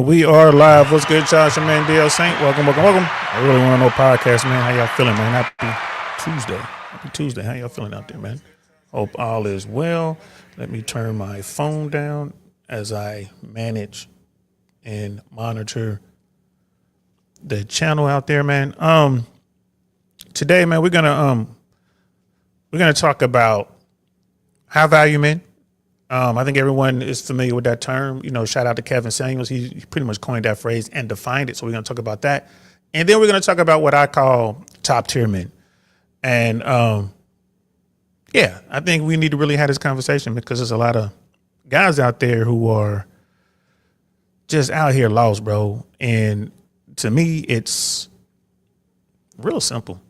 And we are live. What's good, y'all? It's your man, DL Saint. Welcome. I really want to know podcast, man. How y'all feeling, man? Happy Tuesday. How y'all feeling out there, man? Hope all is well. Let me turn my phone down as I manage and monitor the channel out there, man. Today, man, we're gonna talk about high value men. I think everyone is familiar with that term. You know, shout out to Kevin Samuels. He pretty much coined that phrase and defined it. So we're going to talk about that. And then we're going to talk about what I call top tier men. And yeah, I think we need to really have this conversation because there's a lot of guys out there who are just out here lost, bro. And to me, it's real simple.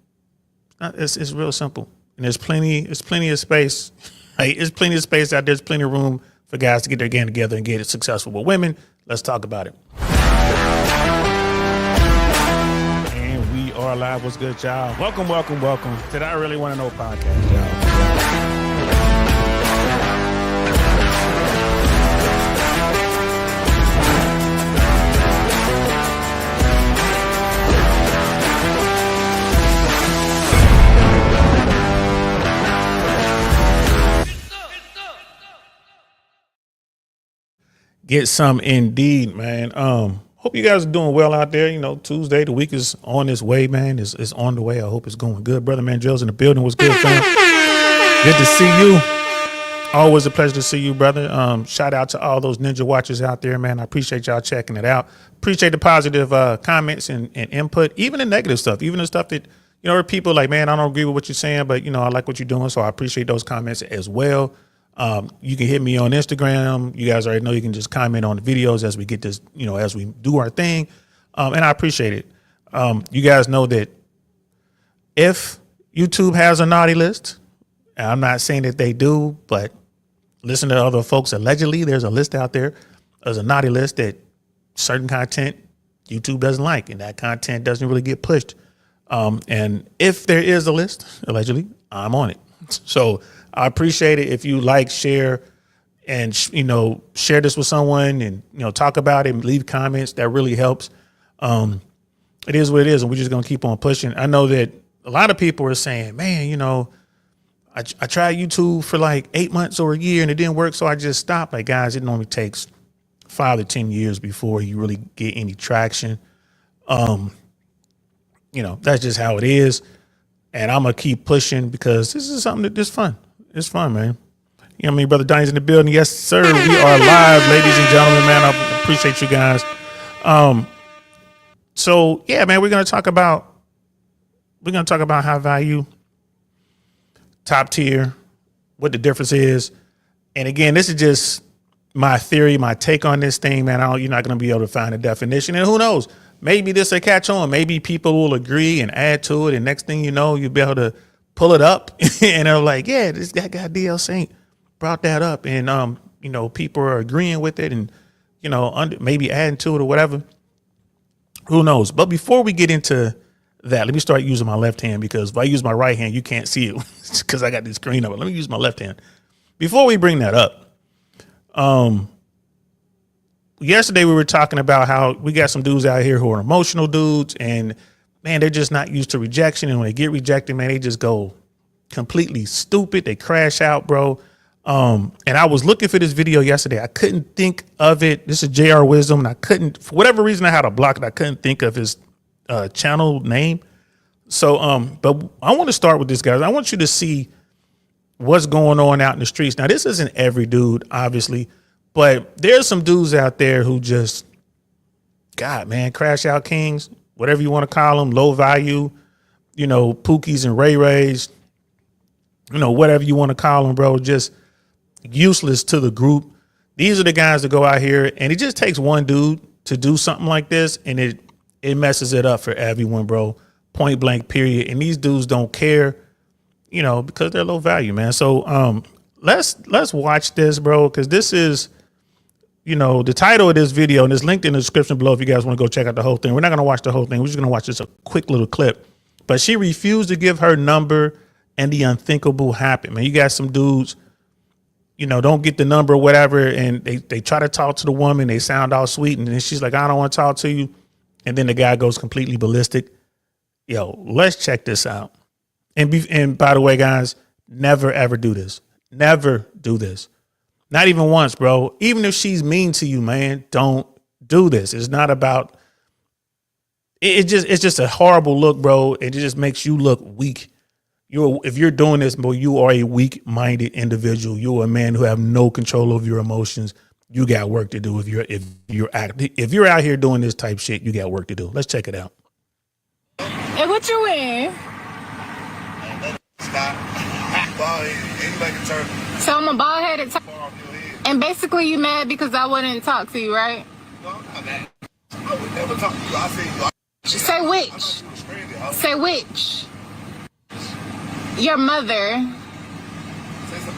It's real simple. And there's plenty of space. Hey, there's plenty of space out there. There's plenty of room for guys to get their game together and get it successful. With women, let's talk about it. And we are live. What's good, y'all? Welcome to the I Really Want to Know podcast, y'all. Get some indeed, man. Hope you guys are doing well out there. You know, Tuesday, the week is on its way, man. It's on the way. I hope it's going good. Brother Mandrell's in the building. What's good, fam? Good to see you. Always a pleasure to see you, brother. Shout out to all those ninja watchers out there, man. I appreciate y'all checking it out. Appreciate the positive comments and input, even the negative stuff, even the stuff that, you know, people like, man, I don't agree with what you're saying, but, you know, I like what you're doing. So I appreciate those comments as well. You can hit me on Instagram. You guys already know you can just comment on the videos as we get this, you know, as we do our thing. And I appreciate it. You guys know that if YouTube has a naughty list, and I'm not saying that they do, but listen to other folks. Allegedly, there's a list out there. There's a naughty list that certain content YouTube doesn't like, and that content doesn't really get pushed. And if there is a list, allegedly, I'm on it. So I appreciate it if you like, share, and, you know, share this with someone and, you know, talk about it and leave comments. That really helps. It is what it is, and we're just going to keep on pushing. I know that a lot of people are saying, man, you know, I tried YouTube for like 8 months or a year and it didn't work, so I just stopped. Like, guys, it normally takes 5 to 10 years before you really get any traction. You know, that's just how it is. And I'm going to keep pushing because this is something that's fun. It's fun, man. You know what I mean? Brother Donnie's in the building. Yes, sir. We are live, ladies and gentlemen, man. I appreciate you guys. So yeah, man, we're going to talk about high value, top tier, what the difference is. And again, this is just my theory, my take on this thing, man. You're not going to be able to find a definition. And who knows? Maybe this will catch on. Maybe people will agree and add to it. And next thing you know, you'll be able to pull it up and they're like, yeah, this guy DL Saint brought that up. And, you know, people are agreeing with it and, you know, maybe adding to it or whatever. Who knows? But before we get into that, let me start using my left hand, because if I use my right hand, you can't see it because I got this screen up. Let me use my left hand. Before we bring that up, yesterday we were talking about how we got some dudes out here who are emotional dudes, and man, they're just not used to rejection. And when they get rejected, man, they just go completely stupid. They crash out, bro. And I was looking for this video yesterday. I couldn't think of it. This is JR Wisdom, and I couldn't, for whatever reason, I had to block it. I couldn't think of his channel name. So, but I want to start with this, guys. I want you to see what's going on out in the streets. Now, this isn't every dude, obviously, but there's some dudes out there who just, God, man, crash out kings, whatever you want to call them, low value, you know, Pookies and Ray Rays, you know, whatever you want to call them, bro, just useless to the group. These are the guys that go out here, and it just takes one dude to do something like this, and it messes it up for everyone, bro. Point blank, period. And these dudes don't care, you know, because they're low value, man. So let's watch this, bro, because this is, you know, the title of this video, and it's linked in the description below if you guys want to go check out the whole thing. We're not going to watch the whole thing. We're just going to watch just a quick little clip. But she refused to give her number, and the unthinkable happened, man. You got some dudes, don't get the number or whatever. And they try to talk to the woman. They sound all sweet. And then she's like, I don't want to talk to you. And then the guy goes completely ballistic. Yo, let's check this out. And by the way, guys, never, ever do this. Never do this. Not even once, bro. Even if she's mean to you, man, don't do this. It's not about it's just a horrible look, bro. It just makes you look weak. If you're doing this, bro, you are a weak-minded individual. You're a man who have no control over your emotions. You got work to do if you're out here doing this type shit, you got work to do. Let's check it out. Hey, what you in? So I'm a bald-headed and basically you mad because I wouldn't talk to you, right? No, I'm not mad. I would never talk to you. I said you. Say which? Say which? Your mother.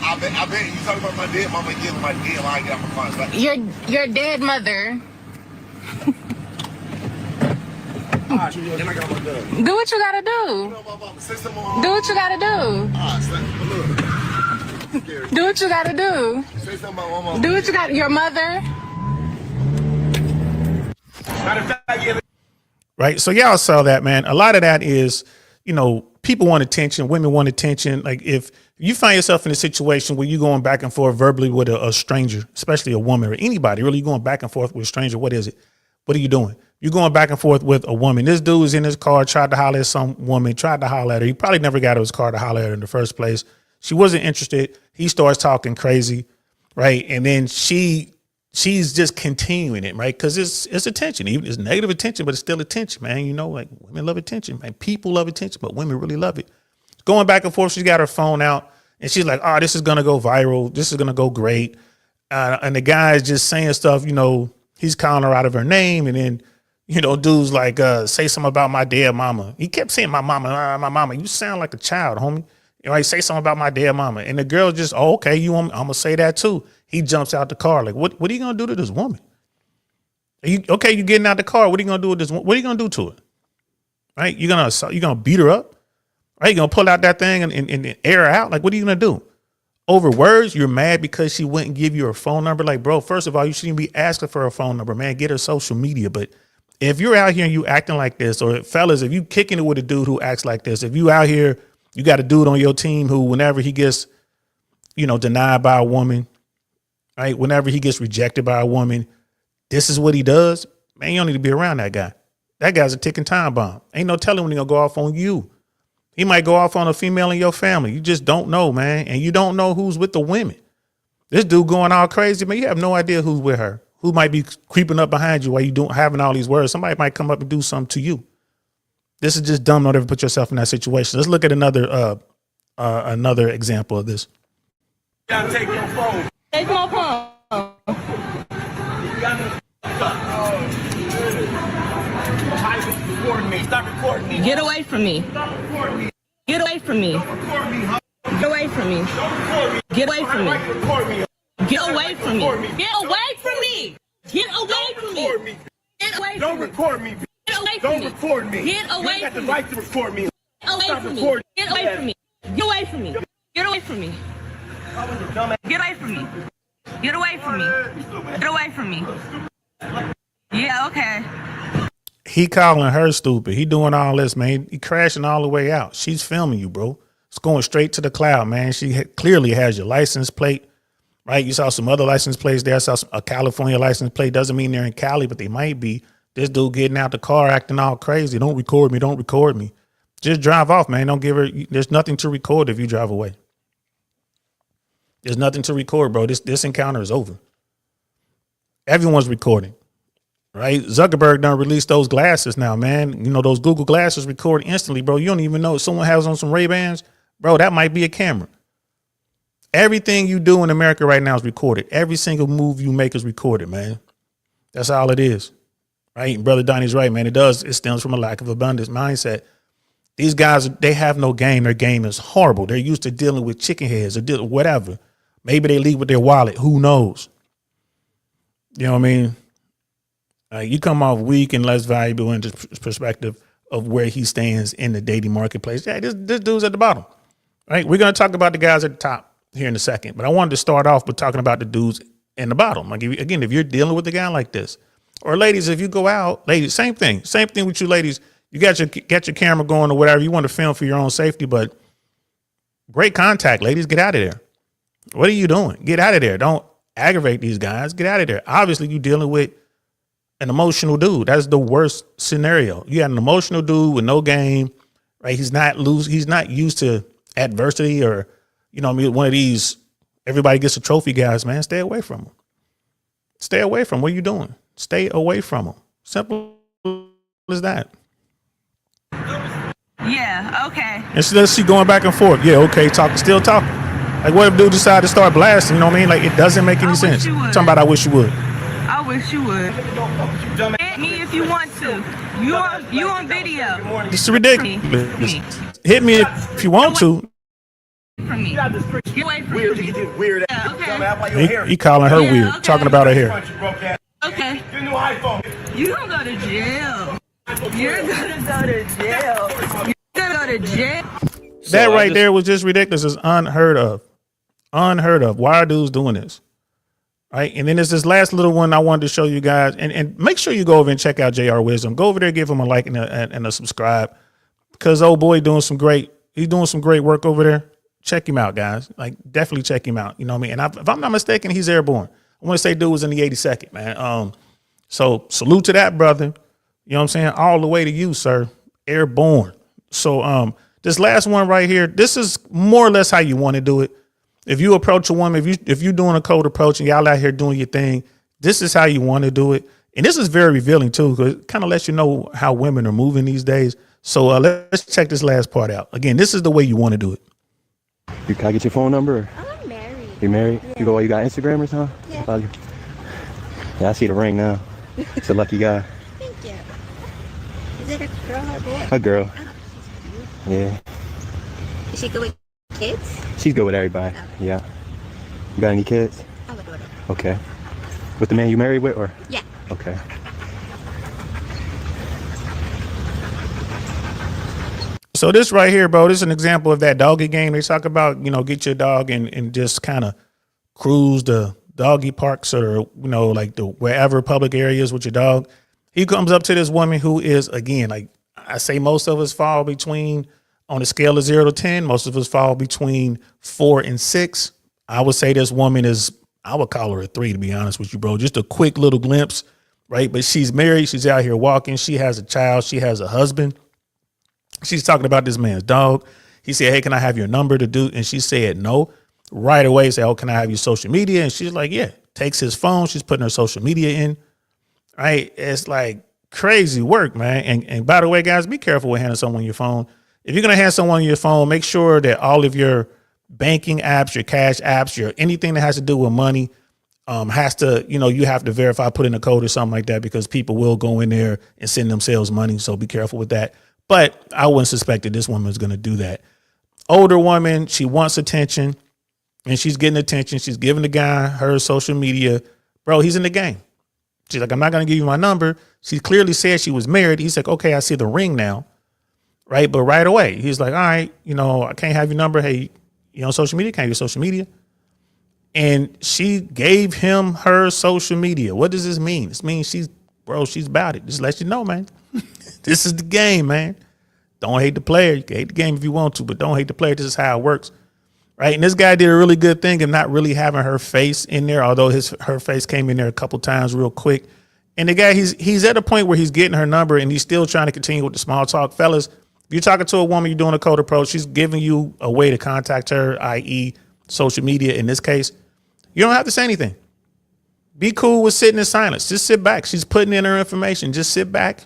I bet you talking about my dead mama and give my dead line get off my phone. Your dead mother. Do what you gotta do. Do what you gotta do. Do what you gotta do. Do what you got. Your mother. Right. So y'all saw that, man. A lot of that is, people want attention. Women want attention. Like if you find yourself in a situation where you're going back and forth verbally with a stranger, especially a woman or anybody, really going back and forth with a stranger, what is it? What are you doing? You're going back and forth with a woman. This dude was in his car, tried to holler at some woman, tried to holler at her. He probably never got out of his car to holler at her in the first place. She wasn't interested. He starts talking crazy, right? And then she's just continuing it, right? Because it's attention. Even it's negative attention, but it's still attention, man. Like women love attention, man. People love attention, but women really love it. Going back and forth, she's got her phone out, and she's like, oh, this is going to go viral. This is going to go great. And the guy is just saying stuff, he's calling her out of her name, and then, dude's like, say something about my dead mama. He kept saying my mama, my mama. You sound like a child, homie. Say something about my dead mama. And the girl just, oh, okay, I'm going to say that too. He jumps out the car. Like, what are you going to do to this woman? You getting out the car. What are you going to do with this? What are you going to do to her? Right? You're going to beat her up? Right? You're going to pull out that thing and air her out? Like, what are you going to do? Over words, you're mad because she wouldn't give you her phone number? Like, bro, first of all, you shouldn't be asking for her phone number, man. Get her social media. But if you're out here and you acting like this, or fellas, if you kicking it with a dude who acts like this, if you out here, you got a dude on your team who, whenever he gets, denied by a woman, right? Whenever he gets rejected by a woman, this is what he does. Man, you don't need to be around that guy. That guy's a ticking time bomb. Ain't no telling when he's going to go off on you. He might go off on a female in your family. You just don't know, man. And you don't know who's with the women. This dude going all crazy, man. You have no idea who's with her, who might be creeping up behind you while you having all these words. Somebody might come up and do something to you. This is just dumb. Don't ever put yourself in that situation. Let's look at another example of this. You gotta take your phone. Take my phone. Stop recording me. Get away from me. Stop recording me. Get away from me. Record me. Get away from me. Don't record me. Get away from me. Record me. Get away from me. Get away from me. Get away from me. Record me. Get away Don't from me. record me. Get away from Don't me. record me. Get away You got the from me. right to record me. Get away Stop from me. recording. Get away from me. Get away from me. Get away from me. Get away from me. Get away from me. Get away from me. Yeah, okay. He calling her stupid. He doing all this, man. He crashing all the way out. She's filming you, bro. It's going straight to the cloud, man. She clearly has your license plate, right? You saw some other license plates there. I saw a California license plate. Doesn't mean they're in Cali, but they might be. This dude getting out the car acting all crazy. Don't record me. Don't record me. Just drive off, man. Don't give her. There's nothing to record if you drive away. There's nothing to record, bro. This encounter is over. Everyone's recording. Right? Zuckerberg done released those glasses now, man. Those Google glasses record instantly, bro. You don't even know if someone has on some Ray-Bans, bro, that might be a camera. Everything you do in America right now is recorded. Every single move you make is recorded, man. That's all it is. Right? And Brother Donnie's right, man. It stems from a lack of abundance mindset. These guys, they have no game. Their game is horrible. They're used to dealing with chicken heads or whatever. Maybe they leave with their wallet. Who knows? You know what I mean? You come off weak and less valuable in the perspective of where he stands in the dating marketplace. Yeah, this dude's at the bottom, right? We're going to talk about the guys at the top. here in a second. But I wanted to start off with talking about the dudes in the bottom. Like, if you're dealing with a guy like this, or ladies, if you go out, ladies, same thing with you ladies. You got your camera going or whatever. You want to film for your own safety, but break contact, ladies. Get out of there. What are you doing? Get out of there. Don't aggravate these guys. Get out of there. Obviously, you're dealing with an emotional dude. That's the worst scenario. You got an emotional dude with no game, right? He's not used to adversity, or, one of these everybody gets a trophy guys, man. Stay away from him. Stay away from him. What are you doing? Stay away from him. Simple as that. Yeah, okay. And she going back and forth. Yeah, okay, still talking. Like, what if dude decide to start blasting? You know what I mean? Like, it doesn't make any sense. Talking about I wish you would. I wish you would. Hit me if you want to. You on video. This is ridiculous. Hit me if you want to. From me. Get away from me. Weird. Yeah, okay. He calling her weird. okay. Talking about her hair. Okay. Get a new iPhone. You don't go to jail. You're gonna go to jail. You're gonna go to jail. That right there was just ridiculous. It's unheard of. Unheard of. Why are dudes doing this? Right. And then there's this last little one I wanted to show you guys. And make sure you go over and check out JR Wisdom. Go over there, give him a like and a subscribe. Because old boy he's doing some great work over there. Check him out, guys. Like, definitely check him out. You know what I mean? And if I'm not mistaken, he's airborne. I want to say dude was in the 82nd, man. So salute to that brother. You know what I'm saying? All the way to you, sir. Airborne. So this last one right here, this is more or less how you want to do it. If you approach a woman, if you're doing a cold approach and y'all out here doing your thing, this is how you want to do it. And this is very revealing too, because it kind of lets you know how women are moving these days. So let's check this last part out. Again, this is the way you want to do it. Can I get your phone number? I'm married. You married? Yeah. You got Instagram or something? Yeah. Yeah, I see the ring now. It's a lucky guy. Thank you. Is it a girl or a boy? A girl. Oh, she's beautiful. Yeah. Is she good with kids? She's good with everybody. Okay. Yeah. You got any kids? I'm a daughter. Okay. With the man you married with, or? Yeah. Okay. So this right here, bro, this is an example of that doggy game. They talk about, get your dog and just kind of cruise the doggy parks, or, like the wherever public areas with your dog. He comes up to this woman who is, again, like I say, most of us fall between, on a scale of 0 to 10, most of us fall between 4 and 6. I would say this woman I would call her a 3, to be honest with you, bro. Just a quick little glimpse, right? But she's married. She's out here walking. She has a child. She has a husband. She's talking about this man's dog. He said, hey, can I have your number to do? And she said, no. Right away, say, oh, can I have your social media? And she's like, yeah. Takes his phone. She's putting her social media in. Right. It's like crazy work, man. And by the way, guys, be careful with handing someone your phone. If you're going to hand someone your phone, make sure that all of your banking apps, your cash apps, your anything that has to do with money has to, you have to verify, put in a code or something like that, because people will go in there and send themselves money. So be careful with that. But I wouldn't suspect that this woman is going to do that. Older woman, she wants attention, and she's getting attention. She's giving the guy her social media. Bro, he's in the game. She's like, I'm not going to give you my number. She clearly said she was married. He's like, okay, I see the ring now. Right. But right away, he's like, all right, I can't have your number. Hey, you on social media? Can't have your social media. And she gave him her social media. What does this mean? This means she's about it. Just let you know, man. This is the game, man. Don't hate the player. You can hate the game if you want to, but don't hate the player. This is how it works. Right. And this guy did a really good thing of not really having her face in there, although her face came in there a couple times real quick. And the guy, he's at a point where he's getting her number and he's still trying to continue with the small talk. Fellas, if you're talking to a woman, you're doing a cold approach, she's giving you a way to contact her, i.e. social media in this case. You don't have to say anything. Be cool with sitting in silence. Just sit back. She's putting in her information. Just sit back.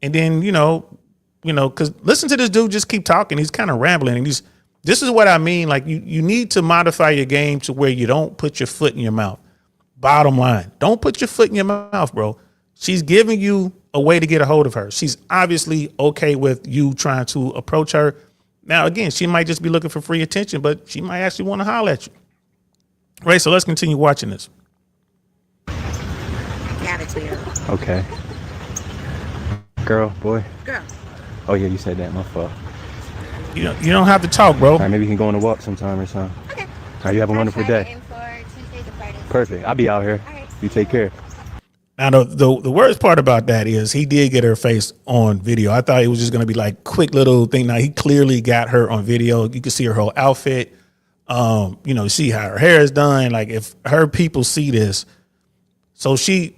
And then, because listen to this dude just keep talking. He's kind of rambling. And this is what I mean. Like, you need to modify your game to where you don't put your foot in your mouth. Bottom line, don't put your foot in your mouth, bro. She's giving you a way to get a hold of her. She's obviously okay with you trying to approach her. Now, again, she might just be looking for free attention, but she might actually want to holler at you. Right, so let's continue watching this. Yeah, it's weird. Okay. Girl, boy? Girl. Oh, yeah, you said that. My fault. You don't have to talk, bro. All right, maybe we can go on a walk sometime or something. Okay. right, you have a wonderful day. And for Tuesday to Friday. Perfect. I'll be out here. All right. You take care. Now, the worst part about that is he did get her face on video. I thought it was just going to be like quick little thing. Now, he clearly got her on video. You can see her whole outfit. See how her hair is done. Like, if her people see this. So she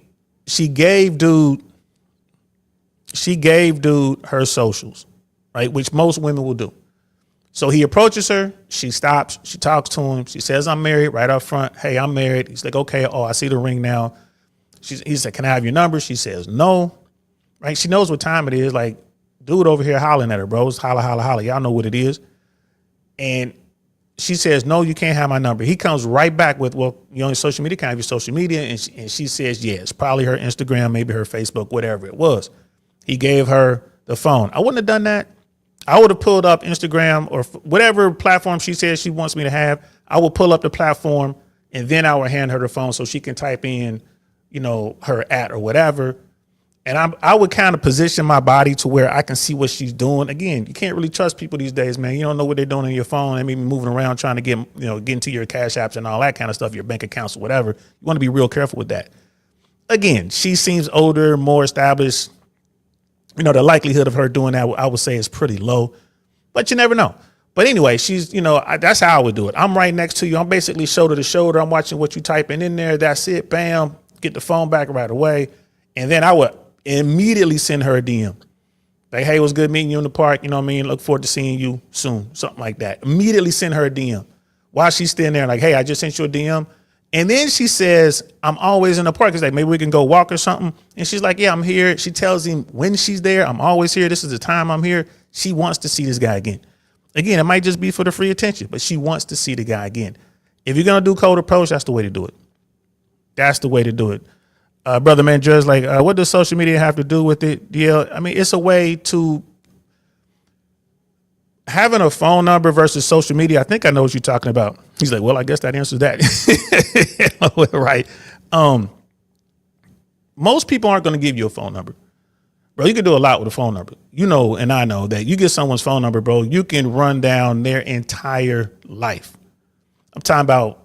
gave dude her socials, right? Which most women will do. So he approaches her. She stops. She talks to him. She says, I'm married, right up front. Hey, I'm married. He's like, okay. Oh, I see the ring now. He said, can I have your number? She says, no. Right? She knows what time it is. Like, dude over here hollering at her, bros. Holla, holla, holla. Y'all know what it is. And she says, no, you can't have my number. He comes right back with, well, you on social media? Can I have your social media? And she says, yes, probably her Instagram, maybe her Facebook, whatever it was. He gave her the phone. I wouldn't have done that. I would have pulled up Instagram or whatever platform she says she wants me to have. I will pull up the platform and then I will hand her the phone so she can type in, her at or whatever. And I would kind of position my body to where I can see what she's doing. Again, you can't really trust people these days, man. You don't know what they're doing on your phone. They may be moving around trying to get into your cash apps and all that kind of stuff, your bank accounts or whatever. You want to be real careful with that. Again, she seems older, more established. The likelihood of her doing that, I would say, is pretty low, but you never know. But anyway, she's, that's how I would do it. I'm right next to you. I'm basically shoulder to shoulder. I'm watching what you typing in there. That's it. Bam. Get the phone back right away. And then I would immediately send her a DM. Like, hey, it was good meeting you in the park. You know what I mean? Look forward to seeing you soon. Something like that. Immediately send her a DM while she's standing there like, hey, I just sent you a DM. And then she says, I'm always in the park. It's like, maybe we can go walk or something. And she's like, yeah, I'm here. She tells him when she's there, I'm always here. This is the time I'm here. She wants to see this guy again. Again, it might just be for the free attention, but she wants to see the guy again. If you're going to do cold approach, that's the way to do it. That's the way to do it. Brother man, Judge, like, what does social media have to do with it? Yeah, I mean, it's a way to having a phone number versus social media. I think I know what you're talking about. He's like, well, I guess that answers that. Right. Most people aren't going to give you a phone number. Bro, you can do a lot with a phone number. And I know that you get someone's phone number, bro, you can run down their entire life. I'm talking about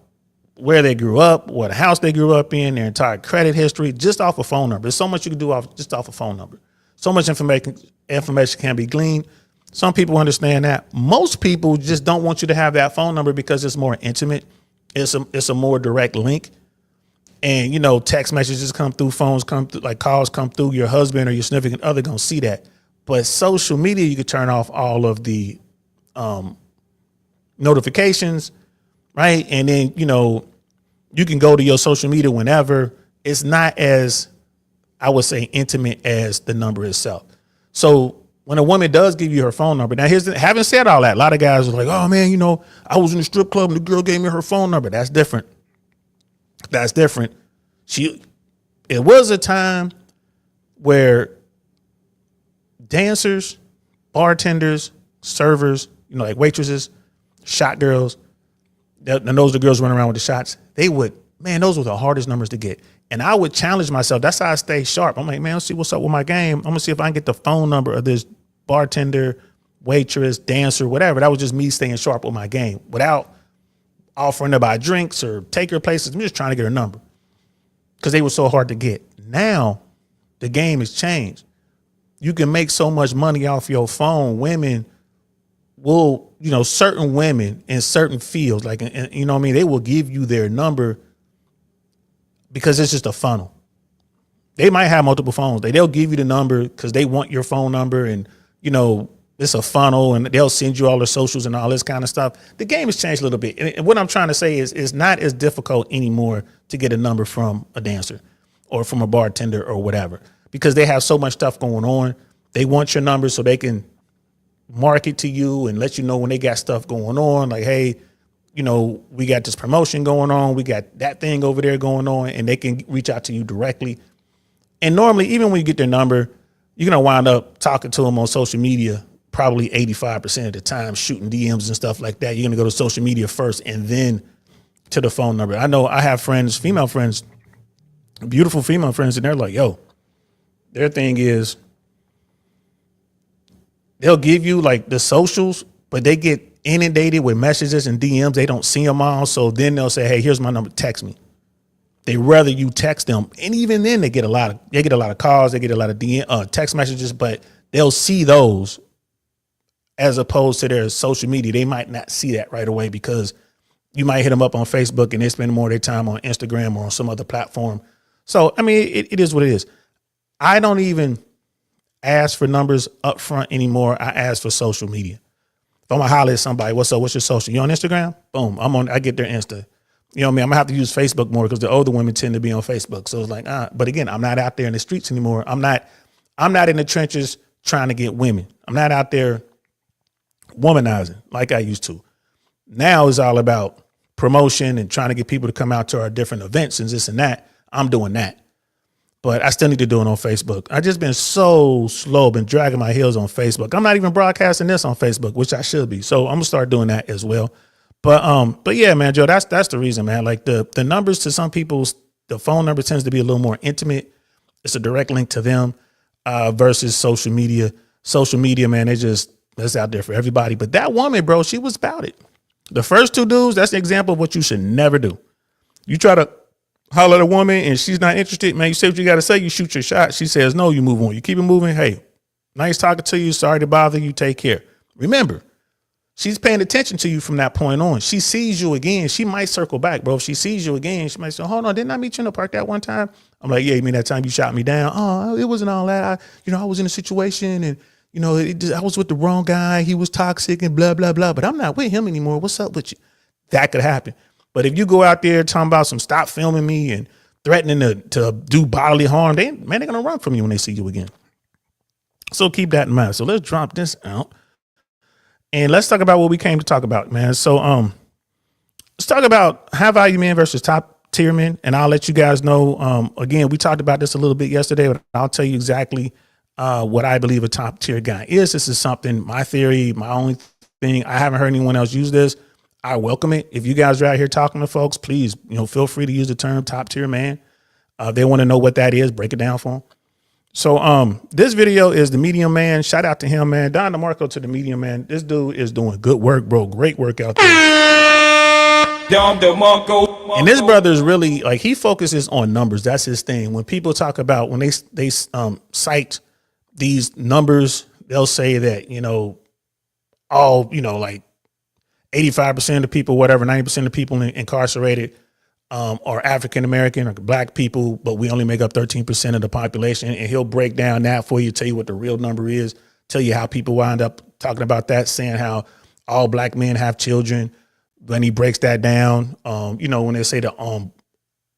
where they grew up, what house they grew up in, their entire credit history, just off a phone number. There's so much you can do just off a phone number. So much information can be gleaned. Some people understand that. Most people just don't want you to have that phone number because it's more intimate. It's a more direct link. And, text messages come through, phones come through, like calls come through, your husband or your significant other going to see that. But social media, you can turn off all of the notifications, right? And then, you can go to your social media whenever. It's not as, I would say, intimate as the number itself. So when a woman does give you her phone number, now having said all that, a lot of guys are like, oh man, I was in the strip club and the girl gave me her phone number. That's different. That's different. It was a time where dancers, bartenders, servers, like waitresses, shot girls, and those are the girls running around with the shots, those were the hardest numbers to get. And I would challenge myself. That's how I stay sharp. I'm like, man, let's see what's up with my game. I'm going to see if I can get the phone number of this bartender, waitress, dancer, whatever. That was just me staying sharp with my game without offering to buy drinks or take her places. I'm just trying to get her number because they were so hard to get. Now the game has changed. You can make so much money off your phone. Women will, certain women in certain fields, like, they will give you their number because it's just a funnel. They might have multiple phones. They'll give you the number because they want your phone number and, it's a funnel and they'll send you all their socials and all this kind of stuff. The game has changed a little bit. And what I'm trying to say is it's not as difficult anymore to get a number from a dancer or from a bartender or whatever, because they have so much stuff going on. They want your number so they can market to you and let you know when they got stuff going on. Like, hey, we got this promotion going on. We got that thing over there going on, and they can reach out to you directly. And normally, even when you get their number, you're going to wind up talking to them on social media, probably 85% of the time, shooting DMs and stuff like that. You're going to go to social media first and then to the phone number. I know I have friends, female friends, beautiful female friends, and they're like, yo, their thing is they'll give you like the socials, but they get inundated with messages and DMs. They don't see them all. So then they'll say, hey, here's my number. Text me. They rather you text them. And even then they get a lot of calls. They get a lot of text messages, but they'll see those as opposed to their social media. They might not see that right away because you might hit them up on Facebook and they spend more of their time on Instagram or on some other platform. So, I mean, it is what it is. I don't even ask for numbers up front anymore. I ask for social media. If I'm gonna holler at somebody, what's up? What's your social? You on Instagram? Boom. I get their Insta. You know what I mean? I'm gonna have to use Facebook more because the older women tend to be on Facebook. So it's like, but again, I'm not out there in the streets anymore. I'm not in the trenches trying to get women. I'm not out there womanizing like I used to. Now it's all about promotion and trying to get people to come out to our different events and this and that. I'm doing that. But I still need to do it on Facebook. I just been so slow, been dragging my heels on Facebook. I'm not even broadcasting this on Facebook, which I should be. So I'm gonna start doing that as well. But yeah, man, Joe, that's the reason, man. Like the numbers to some people's, the phone number tends to be a little more intimate. It's a direct link to them versus social media. Social media, man, that's out there for everybody. But that woman, bro, she was about it. The first two dudes, that's an example of what you should never do. You try to holler at a woman and she's not interested, man, you say what you got to say, you shoot your shot. She says no, you move on. You keep it moving. Hey, nice talking to you. Sorry to bother you. Take care. Remember, she's paying attention to you from that point on. She sees you again. She might circle back, bro. If she sees you again, she might say, hold on, didn't I meet you in the park that one time? I'm like, yeah, you mean that time you shot me down? Oh, it wasn't all that. I was in a situation and, I was with the wrong guy. He was toxic and blah, blah, blah. But I'm not with him anymore. What's up with you? That could happen. But if you go out there talking about some stop filming me and threatening to do bodily harm, they're going to run from you when they see you again. So keep that in mind. So let's drop this out. And let's talk about what we came to talk about, man. So let's talk about high value men versus top tier men. And I'll let you guys know, again, we talked about this a little bit yesterday, but I'll tell you exactly what I believe a top tier guy is. This is something, my theory, my only thing. I haven't heard anyone else use this. I welcome it. If you guys are out here talking to folks, please, feel free to use the term top tier man. They want to know what that is. Break it down for them. So this video is the medium man. Shout out to him, man. Don DeMarco to the medium man. This dude is doing good work, bro. Great work out there. And this brother is really like, he focuses on numbers. That's his thing. When people talk about, when they cite these numbers, they'll say that, like 85% of the people, whatever, 90% of the people incarcerated are African-American or black people, but we only make up 13% of the population. And he'll break down that for you, tell you what the real number is, tell you how people wind up talking about that, saying how all black men have children. When he breaks that down, when they say that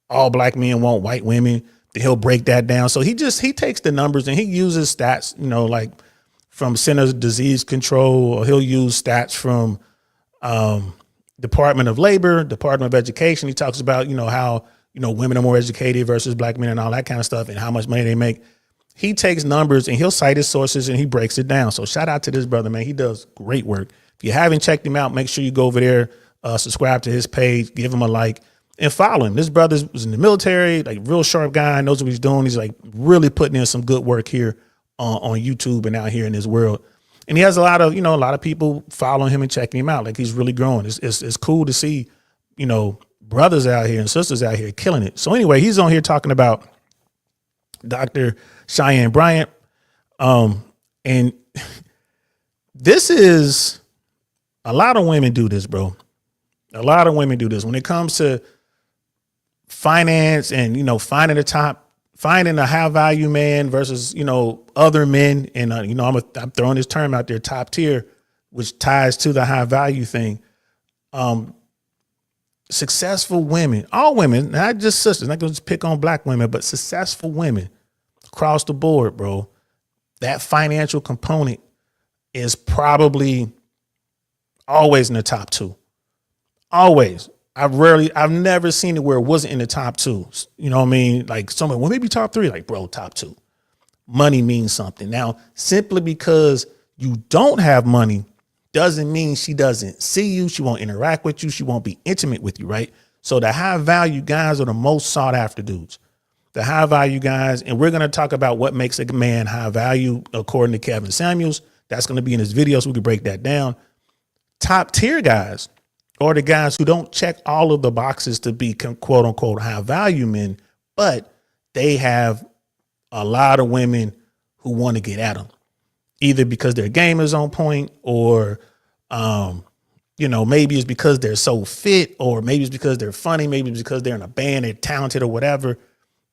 all black men want white women, then he'll break that down. So he takes the numbers and he uses stats, like from Centers of Disease Control, or he'll use stats from Department of Labor, Department of Education. He talks about, how, women are more educated versus black men and all that kind of stuff and how much money they make. He takes numbers and he'll cite his sources and he breaks it down. So shout out to this brother, man. He does great work. If you haven't checked him out, make sure you go over there, subscribe to his page, give him a like and follow him. This brother was in the military, like real sharp guy, knows what he's doing. He's like really putting in some good work here on YouTube and out here in this world. And he has a lot of people following him and checking him out. Like he's really growing. It's cool to see, brothers out here and sisters out here killing it. So anyway, he's on here talking about Dr. Cheyenne Bryant. And this is, a lot of women do this, bro. A lot of women do this when it comes to finance and, finding a high value man versus, other men. And, I'm throwing this term out there, top tier, which ties to the high value thing. Successful women, all women, not just sisters, not going to pick on black women, but successful women across the board, bro. That financial component is probably always in the top two. Always. I've never seen it where it wasn't in the top two. You know what I mean? Like someone, well, maybe top three, like, bro, top two. Money means something. Now, simply because you don't have money doesn't mean she doesn't see you. She won't interact with you. She won't be intimate with you, right? So the high value guys are the most sought after dudes. The high value guys, and we're going to talk about what makes a man high value according to Kevin Samuels. That's going to be in his video, so we can break that down. top tier guys are the guys who don't check all of the boxes to be quote unquote high value men, but they have a lot of women who want to get at them, either because their game is on point or, maybe it's because they're so fit, or maybe it's because they're funny. Maybe it's because they're in a band, they're talented or whatever.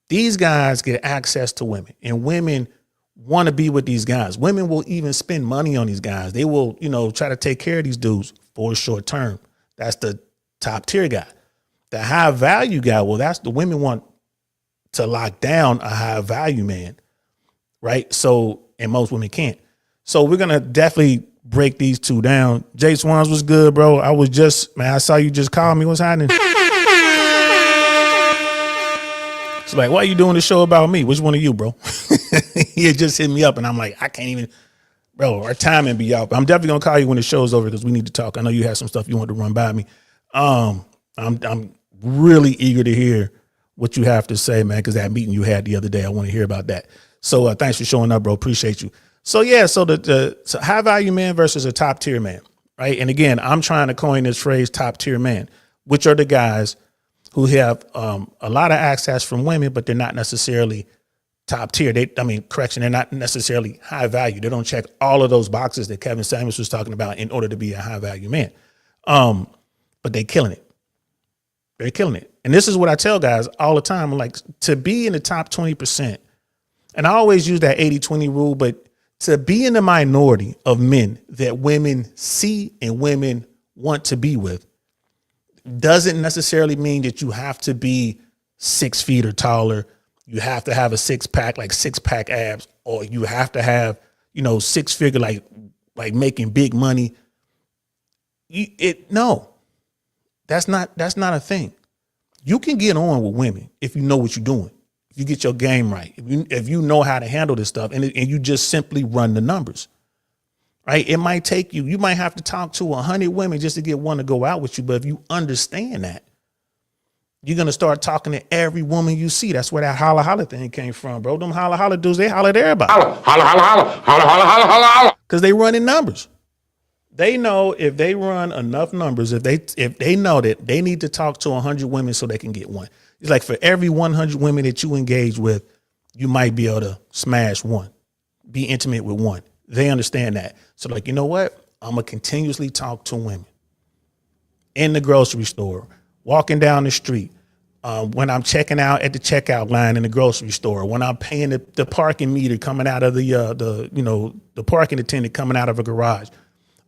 These guys get access to women, and women want to be with these guys. Women will even spend money on these guys. They will, try to take care of these dudes for a short term. That's the top tier guy. The high value guy, well, that's the women want to lock down a high value man, right? So, and most women can't. So we're going to definitely break these two down. Jay Swans was good, bro. I saw you just call me. What's happening? It's like, why are you doing the show about me? Which one of you, bro? He had just hit me up and I'm like, I can't even, bro, our timing be out. But I'm definitely going to call you when the show's over because we need to talk. I know you have some stuff you want to run by me. I'm really eager to hear what you have to say, man, because that meeting you had the other day, I want to hear about that. So thanks for showing up, bro. Appreciate you. So yeah, so the high value man versus a top tier man, right? And again, I'm trying to coin this phrase top tier man, which are the guys who have a lot of access from women, but they're not necessarily top tier. They're not necessarily high value. They don't check all of those boxes that Kevin Samuels was talking about in order to be a high value man. But they're killing it. They're killing it. And this is what I tell guys all the time. I'm like, to be in the top 20%, and I always use that 80-20 rule, but to be in the minority of men that women see and women want to be with doesn't necessarily mean that you have to be 6 feet or taller. You have to have a six pack abs, or you have to have, 6 figure, like making big money. No, that's not a thing. You can get on with women if you know what you're doing. If you get your game right, if you know how to handle this stuff, and you just simply run the numbers, right? It might take you might have to talk to 100 women just to get one to go out with you. But if you understand that, you're going to start talking to every woman you see. That's where that holla holla thing came from, bro. Them holla holla dudes, they holler at everybody. Holla, holla, holla, holla, holla, holla, holla, holla. Because they run in numbers. They know if they run enough numbers, if they know that they need to talk to 100 women so they can get one. It's like for every 100 women that you engage with, you might be able to smash one, be intimate with one. They understand that. So like, you know what? I'm going to continuously talk to women in the grocery store, walking down the street, when I'm checking out at the checkout line in the grocery store, when I'm paying the parking meter coming out of the parking attendant coming out of a garage,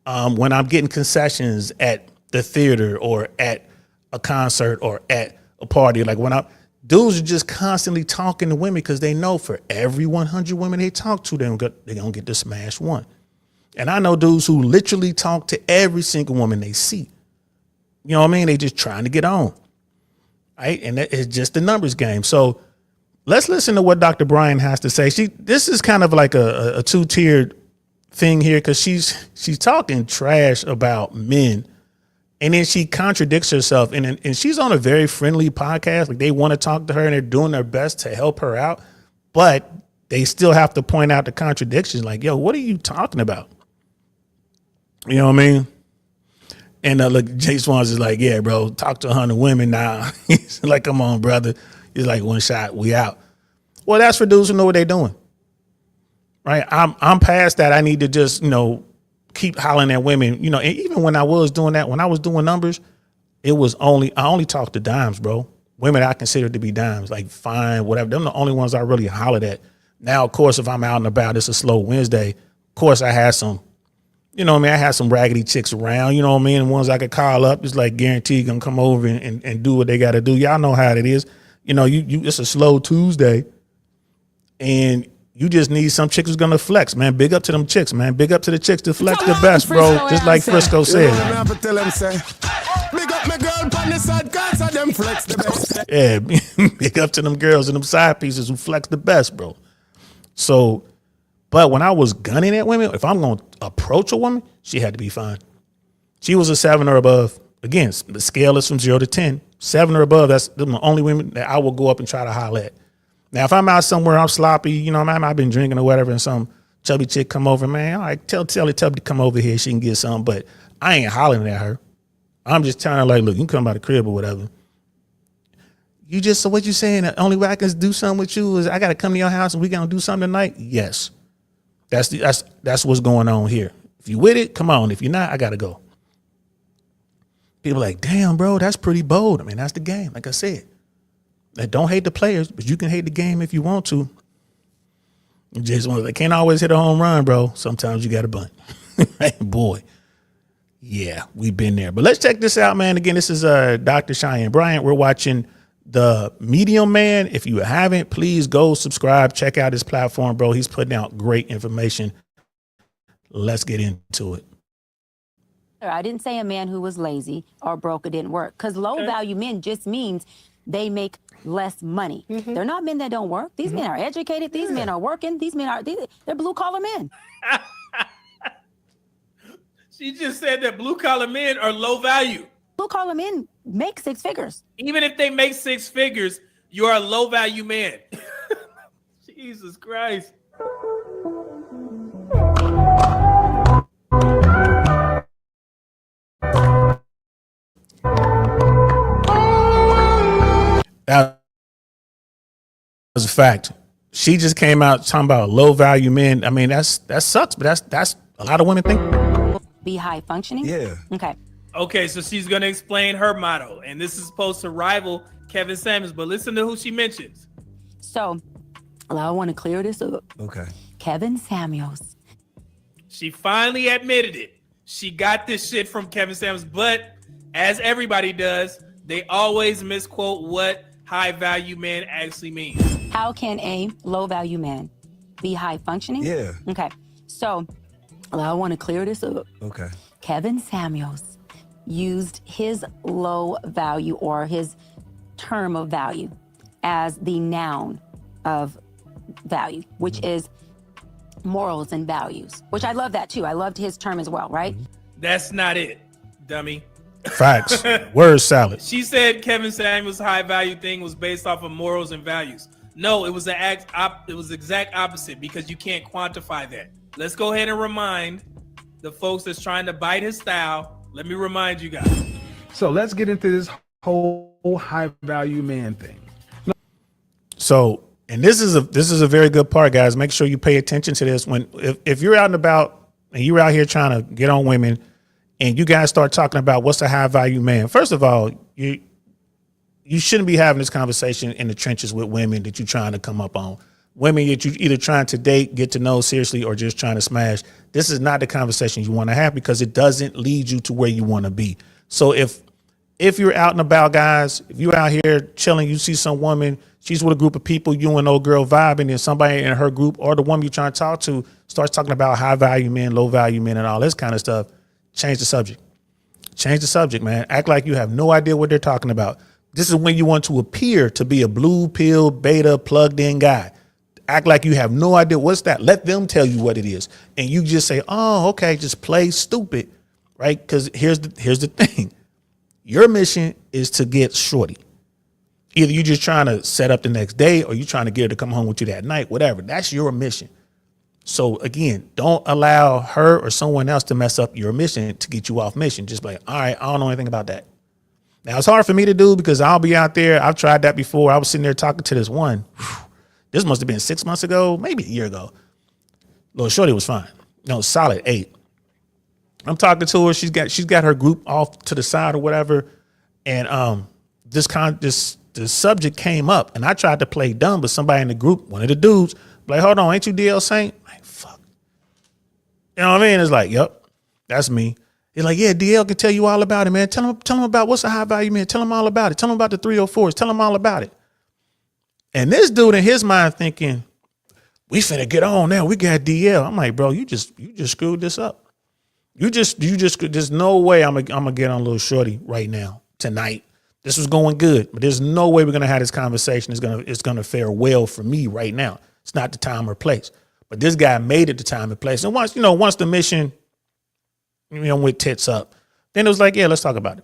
when I'm getting concessions at the theater or at a concert or at a party, like dudes are just constantly talking to women because they know for every 100 women they talk to, they're going to get to smash one. And I know dudes who literally talk to every single woman they see. You know what I mean? They just trying to get on. Right. And it's just the numbers game. So let's listen to what Dr. Bryan has to say. This is kind of like a two-tiered thing here because she's talking trash about men. And then she contradicts herself, and she's on a very friendly podcast. Like they want to talk to her and they're doing their best to help her out, but they still have to point out the contradictions. Like, yo, what are you talking about? You know what I mean? And look, Jay Swans is like, yeah, bro, talk to 100 women now. He's like, come on, brother. He's like, one shot, we out. Well, that's for dudes who know what they're doing, right? I'm past that. I need to just, keep hollering at women, and even when I was doing that, when I was doing numbers, I only talked to dimes, bro. Women I consider to be dimes, like fine, whatever. Them the only ones I really hollered at. Now, of course, if I'm out and about, it's a slow Wednesday. Of course, I had some, I had some raggedy chicks around, and ones I could call up, it's like guaranteed gonna come over and do what they got to do. Y'all know how it is. It's a slow Tuesday and you just need some chicks who's gonna flex, man. Big up to them chicks, man. Big up to the chicks to flex the best, bro. Just like Frisco said. Yeah, big up to them girls and them side pieces who flex the best, bro. So, but when I was gunning at women, if I'm gonna approach a woman, she had to be fine. She was a 7 or above. Again, the scale is from 0 to 10. 7 or above, that's the only women that I will go up and try to holler at. Now, if I'm out somewhere, I'm sloppy, I've been drinking or whatever, and some chubby chick come over, man, all right, tell the chubby to come over here, she can get some. But I ain't hollering at her. I'm just telling her, like, look, you can come by the crib or whatever. So what you saying? The only way I can do something with you is I got to come to your house and we gonna do something tonight? Yes. That's what's going on here. If you with it, come on. If you're not, I got to go. People are like, damn, bro, that's pretty bold. I mean, that's the game. Like I said, don't hate the players, but you can hate the game if you want to. They can't always hit a home run, bro. Sometimes you got to bunt. Boy. Yeah, we've been there. But let's check this out, man. Again, this is Dr. Cheyenne Bryant. We're watching The Medium Man. If you haven't, please go subscribe. Check out his platform, bro. He's putting out great information. Let's get into it. I didn't say a man who was lazy or broke or didn't work, because low value men just means they make less money. They're not men that don't work. These men are educated. These men are working. These men they're blue collar men. She just said that blue collar men are low value. Blue collar men make 6 figures. Even if they make 6 figures, you are a low value man. Jesus Christ. That was a fact. She just came out talking about low value men. I mean, that sucks, but that's a lot of women think. Be high functioning? Yeah. Okay, So she's going to explain her motto, and this is supposed to rival Kevin Samuels, but listen to who she mentions. So I want to clear this up. Okay. Kevin Samuels. She finally admitted it. She got this shit from Kevin Samuels, but as everybody does, they always misquote what high value man actually means. How can a low value man be high functioning? Yeah. Okay, so I want to clear this up. Okay. Kevin Samuels used his low value or his term of value as the noun of value, which is morals and values, which I love that too. I loved his term as well, right? That's not it, dummy. Facts. Word salad. She said Kevin Samuels' high value thing was based off of morals and values. No, it was the exact opposite, because you can't quantify that. Let's go ahead and remind the folks that's trying to bite his style. Let me remind you guys. So let's get into this whole high value man thing. So, and this is a very good part, guys. Make sure you pay attention to this. If you're out and about and you're out here trying to get on women, and you guys start talking about what's a high value man, first of all, you shouldn't be having this conversation in the trenches with women that you're trying to come up on. Women that you either trying to date, get to know seriously, or just trying to smash. This is not the conversation you want to have, because it doesn't lead you to where you want to be. So if you're out and about, guys, if you're out here chilling, you see some woman, she's with a group of people, you and old girl vibing, and somebody in her group or the woman you're trying to talk to starts talking about high value men, low value men, and all this kind of stuff, change the subject. Change the subject, man. Act like you have no idea what they're talking about. This is when you want to appear to be a blue pill, beta, plugged in guy. Act like you have no idea. What's that? Let them tell you what it is. And you just say, oh, okay, just play stupid, right? Because here's the thing. Your mission is to get shorty. Either you're just trying to set up the next day, or you're trying to get her to come home with you that night, whatever. That's your mission. So again, don't allow her or someone else to mess up your mission to get you off mission. Just like, all right, I don't know anything about that. Now, it's hard for me to do, because I'll be out there. I've tried that before. I was sitting there talking to this one. This must have been 6 months ago, maybe a year ago. Little shorty was fine. No, solid 8. I'm talking to her. She's got her group off to the side or whatever. And the subject came up, and I tried to play dumb, but somebody in the group, one of the dudes, like, hold on, ain't you DL Saint? Like, fuck. You know what I mean? It's like, yep, that's me. He's like, yeah, DL can tell you all about it, man. Tell him about what's a high value man. Tell him all about it. Tell him about the 304s. Tell him all about it. And this dude in his mind thinking, we finna get on now. We got DL. I'm like, bro, you just screwed this up. There's no way I'm gonna get on little shorty right now, tonight. This was going good, but there's no way we're gonna have this conversation. It's gonna fare well for me right now. It's not the time or place. But this guy made it the time and place. And once the mission, went tits up, then it was like, yeah, let's talk about it.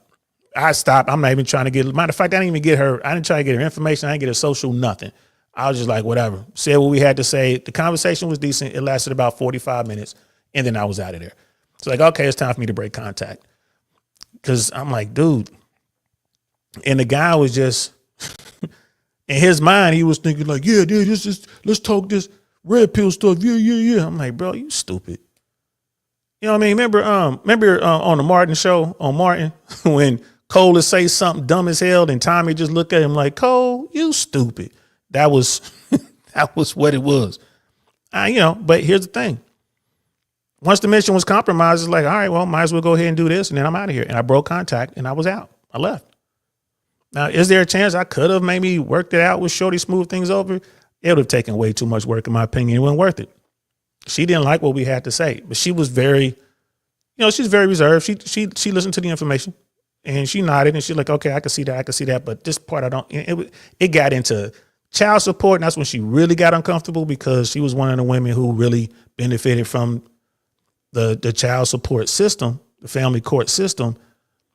I stopped. I'm not even trying to matter of fact, I didn't even get her. I didn't try to get her information. I didn't get her social, nothing. I was just like, whatever. Said what we had to say. The conversation was decent. It lasted about 45 minutes, and then I was out of there. It's like, okay, it's time for me to break contact. Cause I'm like, dude. And the guy was just, in his mind, he was thinking like, yeah, dude, let's talk this red pill stuff. Yeah. I'm like, bro, you stupid. You know what I mean? Remember on the Martin show on Martin when Cole would say something dumb as hell and Tommy just looked at him like, Cole, you stupid. That was that was what it was. But here's the thing. Once the mission was compromised, it's like, all right, well, might as well go ahead and do this, and then I'm out of here. And I broke contact and I was out. I left. Now, is there a chance I could have maybe worked it out with Shorty, smooth things over? It would have taken way too much work, in my opinion. It wasn't worth it. She didn't like what we had to say, but she was very, she's very reserved. She listened to the information and she nodded and she's like, okay, I can see that. But this part, I don't, it got into child support. And that's when she really got uncomfortable because she was one of the women who really benefited from the child support system, the family court system.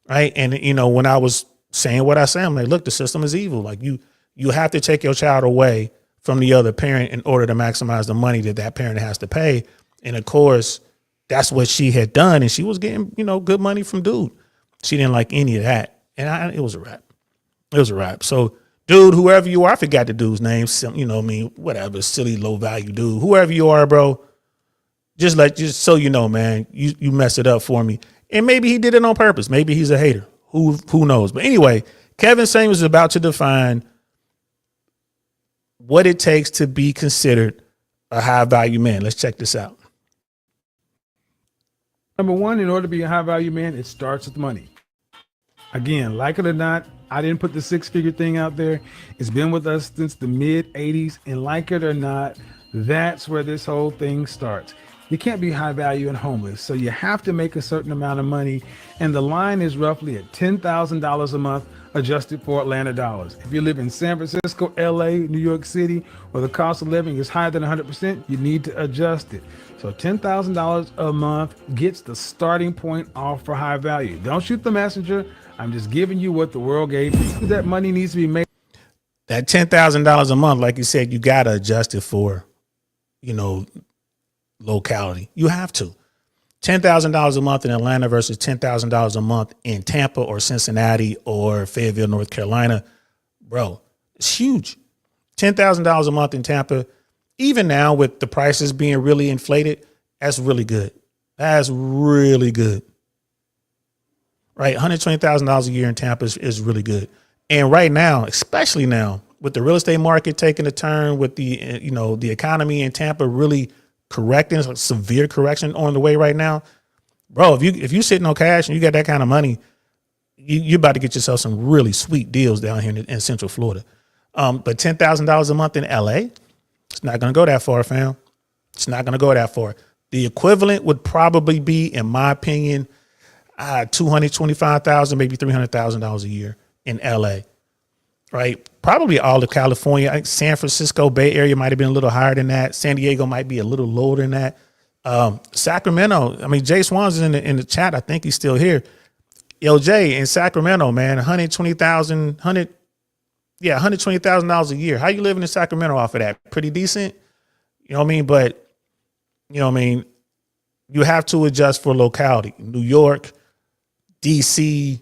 Right. And, when I was saying what I say, I'm like, look, the system is evil. Like you have to take your child away from the other parent in order to maximize the money that parent has to pay. And of course, that's what she had done. And she was getting, good money from dude. She didn't like any of that. And it was a wrap. It was a wrap. So dude, whoever you are, I forgot the dude's name, whatever, silly, low value dude, whoever you are, bro, just so you know, man, you messed it up for me. And maybe he did it on purpose. Maybe he's a hater. Who knows? But anyway, Kevin Samuels is about to define what it takes to be considered a high value man. Let's check this out. Number one, in order to be a high value man, it starts with money. Again, like it or not, I didn't put the 6-figure thing out there. It's been with us since the mid 80s. And like it or not, that's where this whole thing starts. You can't be high value and homeless. So you have to make a certain amount of money. And the line is roughly at $10,000 a month adjusted for Atlanta dollars. If you live in San Francisco, LA, New York City, where the cost of living is higher than 100%, you need to adjust it. So $10,000 a month gets the starting point off for high value. Don't shoot the messenger. I'm just giving you what the world gave me. That money needs to be made. That $10,000 a month, like you said, you got to adjust it for, locality. You have to. $10,000 a month in Atlanta versus $10,000 a month in Tampa or Cincinnati or Fayetteville, North Carolina. Bro, it's huge. $10,000 a month in Tampa, even now with the prices being really inflated, that's really good. That's really good. Right? $120,000 a year in Tampa is really good. And right now, especially now, with the real estate market taking a turn, with the, the economy in Tampa really correcting, it's like severe correction on the way right now, bro. If you sitting on cash and you got that kind of money, you about to get yourself some really sweet deals down here in Central Florida. But $10,000 a month in LA, it's not going to go that far, fam. It's not going to go that far. The equivalent would probably be, in my opinion, $225,000, maybe $300,000 a year in LA. Right? Probably all of California. I think San Francisco Bay Area might have been a little higher than that. San Diego might be a little lower than that. Sacramento, Jay Swans is in the chat. I think he's still here. Yo, Jay, in Sacramento, man, $120,000 a year. How you living in Sacramento off of that? Pretty decent. You know what I mean? But, you have to adjust for locality. New York, DC,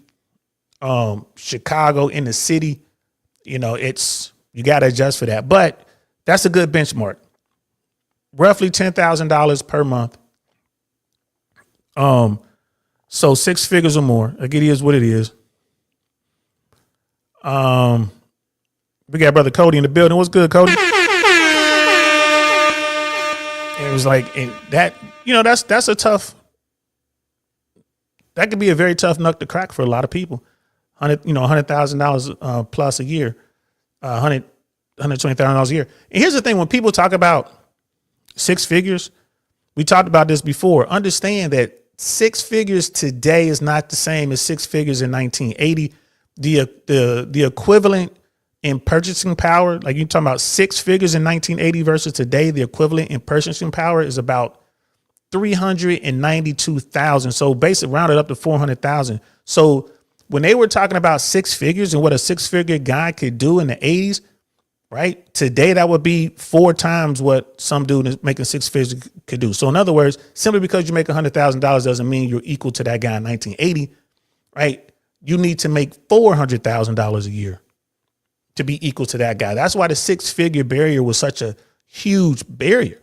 Chicago, in the city. You got to adjust for that. But that's a good benchmark. Roughly $10,000 per month. So 6 figures or more. Like, it is what it is. We got brother Cody in the building. What's good, Cody? And it was like, and that, that's a tough, that could be a very tough nut to crack for a lot of people. $100,000 plus a year, $120,000 a year. And here's the thing: when people talk about 6 figures, we talked about this before. Understand that 6 figures today is not the same as 6 figures in 1980. The equivalent in purchasing power, like you're talking about 6 figures in 1980 versus today, the equivalent in purchasing power is about 392,000. So basically rounded up to 400,000. So when they were talking about 6 figures and what a 6-figure guy could do in the 80s, right? Today, that would be 4 times what some dude is making 6 figures could do. So in other words, simply because you make $100,000 doesn't mean you're equal to that guy in 1980, right? You need to make $400,000 a year to be equal to that guy. That's why the 6-figure barrier was such a huge barrier.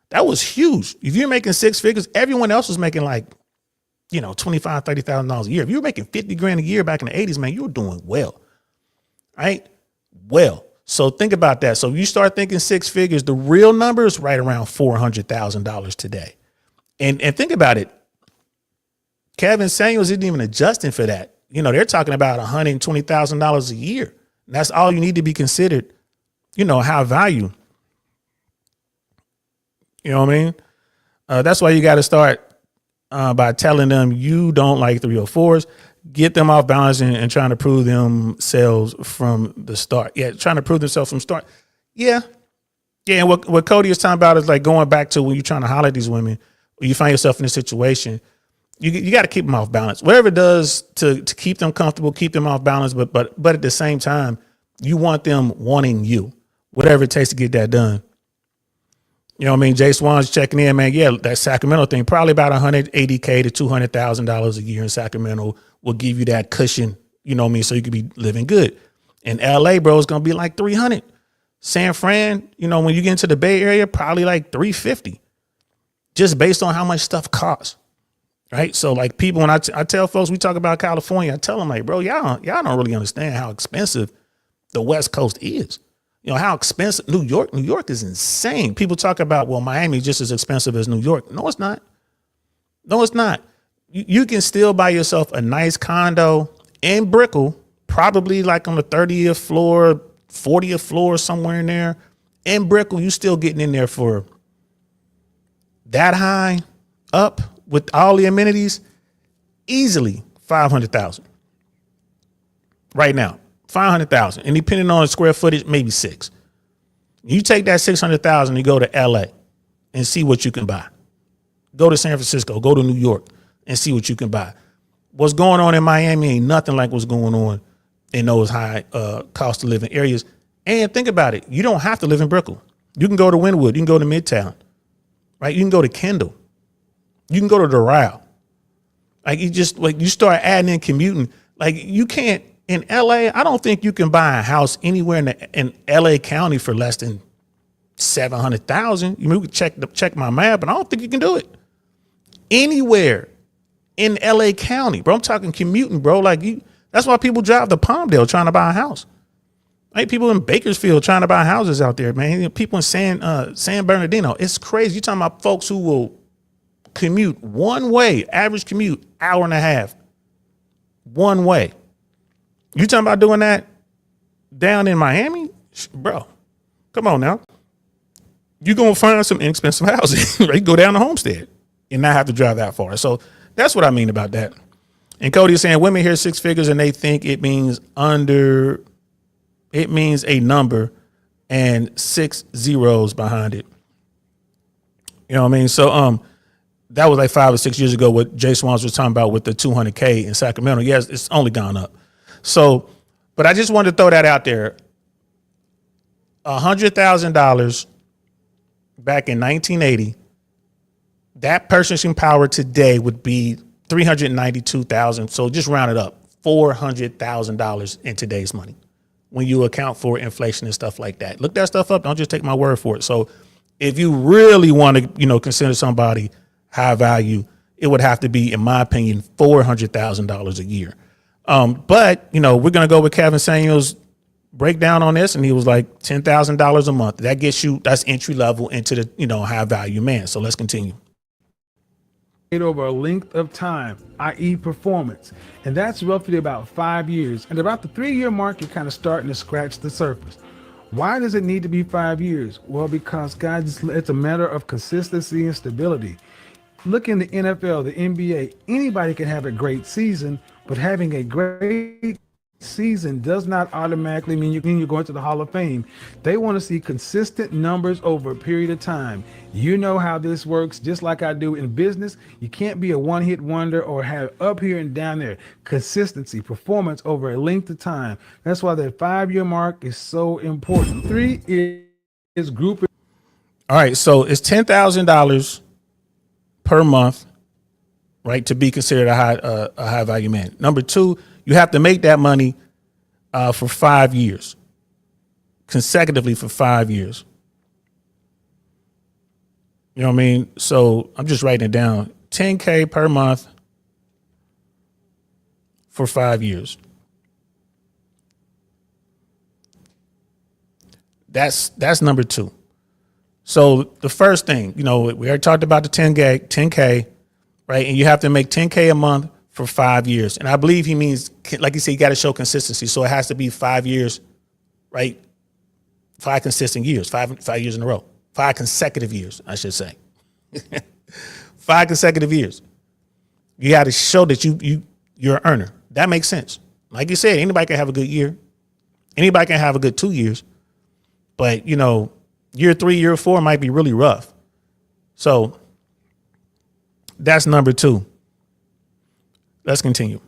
That was huge. If you're making 6 figures, everyone else was making like, $25,000, $30,000 a year. If you were making 50 grand a year back in the 80s, man, you were doing well, right? Well, so think about that. So if you start thinking 6 figures, the real number is right around $400,000 today. And think about it. Kevin Samuels isn't even adjusting for that. They're talking about $120,000 a year. And that's all you need to be considered, high value. You know what I mean? That's why you got to start by telling them you don't like 304s, get them off balance and trying to prove themselves from the start. Yeah, trying to prove themselves from start. Yeah. Yeah, and what Cody is talking about is like going back to when you're trying to holler at these women, or you find yourself in a situation, you got to keep them off balance. Whatever it does to keep them comfortable, keep them off balance, but at the same time, you want them wanting you, whatever it takes to get that done. You know what I mean? Jay Swan's checking in, man. Yeah, that Sacramento thing, probably about $180K to $200,000 a year in Sacramento will give you that cushion, you know what I mean? So you could be living good. In LA, bro, it's going to be like 300. San Fran, when you get into the Bay Area, probably like 350, just based on how much stuff costs. Right. So like people, when I tell folks, we talk about California, I tell them like, bro, y'all don't really understand how expensive the West Coast is. How expensive New York is insane. People talk about, well, Miami just as expensive as New York. No, it's not. No, it's not. You can still buy yourself a nice condo in Brickell, probably like on the 30th floor, 40th floor, somewhere in there. In Brickell, you still getting in there for that high up with all the amenities, easily $500,000 right now. 500,000, and depending on the square footage, maybe 6. You take that 600,000, you go to LA and see what you can buy. Go to San Francisco, go to New York and see what you can buy. What's going on in Miami ain't nothing like what's going on in those high cost of living areas. And think about it. You don't have to live in Brickell. You can go to Wynwood. You can go to Midtown, right? You can go to Kendall. You can go to Doral. Like you start adding in commuting. Like you can't. In LA, I don't think you can buy a house anywhere in LA County for less than $700,000. You can check my map, but I don't think you can do it anywhere in LA County, bro. I'm talking commuting, bro. That's why people drive to Palmdale trying to buy a house. Like people in Bakersfield trying to buy houses out there, man. People in San Bernardino. It's crazy. You're talking about folks who will commute one way, average commute, hour and a half, one way. You talking about doing that down in Miami? Bro, come on now. You're going to find some inexpensive housing, right? Go down to Homestead and not have to drive that far. So that's what I mean about that. And Cody is saying women hear 6 figures and they think it means a number and 6 zeros behind it. You know what I mean? So that was like 5 or 6 years ago what Jay Swans was talking about with the 200K in Sacramento. Yes, it's only gone up. So, but I just wanted to throw that out there. $100,000 back in 1980, that purchasing power today would be $392,000. So just round it up, $400,000 in today's money when you account for inflation and stuff like that. Look that stuff up. Don't just take my word for it. So if you really want to, consider somebody high value, it would have to be, in my opinion, $400,000 a year. But we're going to go with Kevin Samuels' breakdown on this. And he was like $10,000 a month. That's entry level into the, high value man. So let's continue. Over a length of time, i.e. performance. And that's roughly about 5 years. And about the 3-year mark, you're kind of starting to scratch the surface. Why does it need to be 5 years? Well, because guys, it's a matter of consistency and stability. Look in the NFL, the NBA, anybody can have a great season, but having a great season does not automatically mean you're going to the Hall of Fame. They want to see consistent numbers over a period of time. You know how this works, just like I do in business. You can't be a one-hit wonder or have up here and down there. Consistency, performance over a length of time. That's why that 5-year mark is so important. 3 is group. All right, so it's $10,000 per month, right, to be considered a high value man. Number 2, you have to make that money for 5 years, consecutively for 5 years. You know what I mean? So I'm just writing it down. $10K per month for 5 years. That's number 2. So the first thing, we already talked about the 10K, right? And you have to make 10K a month for 5 years. And I believe he means, like you said, you got to show consistency. So it has to be 5 years, right? 5 consistent years, 5 years in a row, 5 consecutive years, I should say. 5 consecutive years. You got to show that you're an earner. That makes sense. Like you said, anybody can have a good year. Anybody can have a good 2 years. But, year 3, year 4 might be really rough. So that's number 2. Let's continue.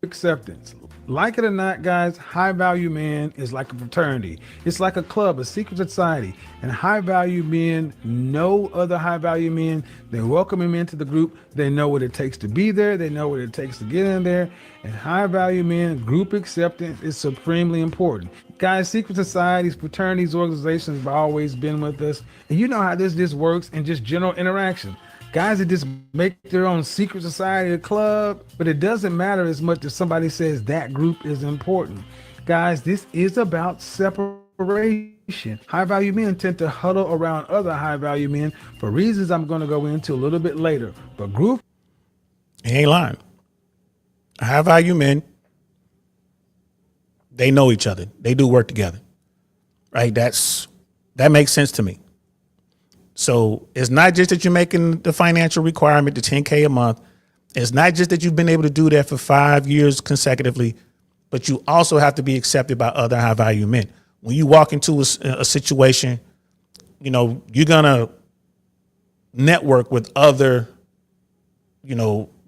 Acceptance. Like it or not, guys, high value man is like a fraternity. It's like a club, a secret society. And high value men know other high value men. They welcome him into the group. They know what it takes to be there. They know what it takes to get in there. And high value men, group acceptance is supremely important. Guys, secret societies, fraternities, organizations have always been with us. And you know how this works in just general interaction. Guys that just make their own secret society or club, but it doesn't matter as much as somebody says that group is important. Guys, this is about separation. High value men tend to huddle around other high value men for reasons I'm going to go into a little bit later. But group, he ain't lying. High value men, they know each other. They do work together, right? That makes sense to me. So it's not just that you're making the financial requirement, the 10K a month. It's not just that you've been able to do that for 5 years consecutively, but you also have to be accepted by other high value men. When you walk into a situation, you're going to network with other,